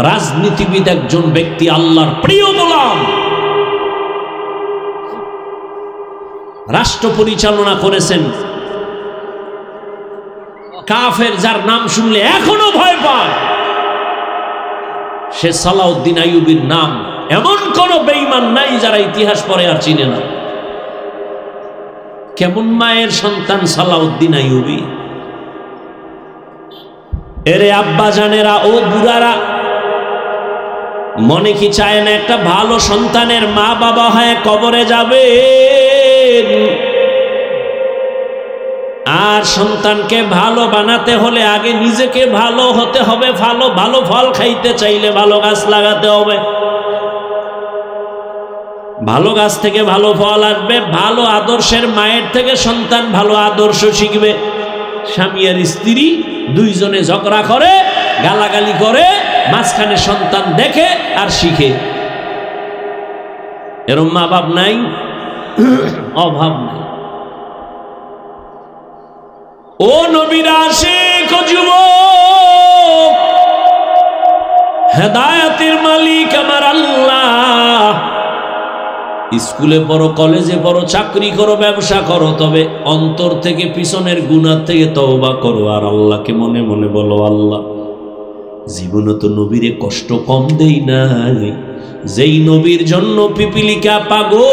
রাজনীতিবিদ, একজন ব্যক্তি, আল্লাহর প্রিয় গোলাম, রাষ্ট্র পরিচালনা করেছেন। কাফের যার নাম শুনলে এখনো ভয় পায়, সে সালাউদ্দিন আইয়ুবীর নাম এমন কোন বেঈমান নাই যারা ইতিহাস পড়ে আর চিনে না। কেমন মায়ের সন্তান সালাউদ্দিন আইয়ুবী। এরে আব্বা জানেরা, ও বুড়ারা, মনে কি চায় না একটা ভালো সন্তানের মা বাবা হয়ে কবরে যাবে? আর সন্তানকে ভালো বানাতে হলে আগে নিজেকে ভালো হতে হবে। ভালো ফল খাইতে চাইলে ভালো গাছ লাগাতে হবে। ভালো গাছ থেকে ভালো ফল আসবে। ভালো আদর্শের মায়ের থেকে সন্তান ভালো আদর্শ শিখবে। স্বামী আর স্ত্রী দুইজনে ঝগড়া করে, গালাগালি করে, মাঝখানে সন্তান দেখে আর শিখে। এরম মা বাপ নাই? অভাব নাই। ও নবীর আশিক ও যুবক, হেদায়েতের মালিক আমার আল্লাহ। স্কুলে পড়ো, কলেজে পড়ো, চাকরি করো, ব্যবসা করো, তবে অন্তর থেকে পিছনের গুনাহ থেকে তওবা করো আর আল্লাহকে মনে মনে বলো, আল্লাহ জীবনে তো নবীরে কষ্ট কম দেই নাই। যেই নবীর জন্য পিপিলিকা পাগল,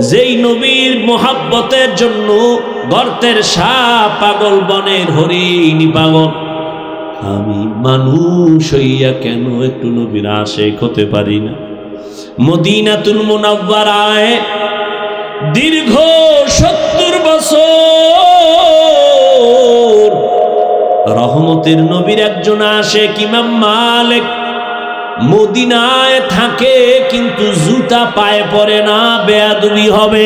যেই নবীর মোহাব্বতের জন্য গর্তের সাপ পাগল, বনের হরিণ পাগল, আমি মানুষ হইয়া কেন একটু নবীর আশিক হতে পারি না? মদিনাতুল মুনাওয়ারায় দীর্ঘ 70 বছর রহমতের নবীর একজন আশিক ইমাম মালিক মদিনায় থাকে, কিন্তু জুতা পায়ে পড়ে না, বেয়াদবি হবে।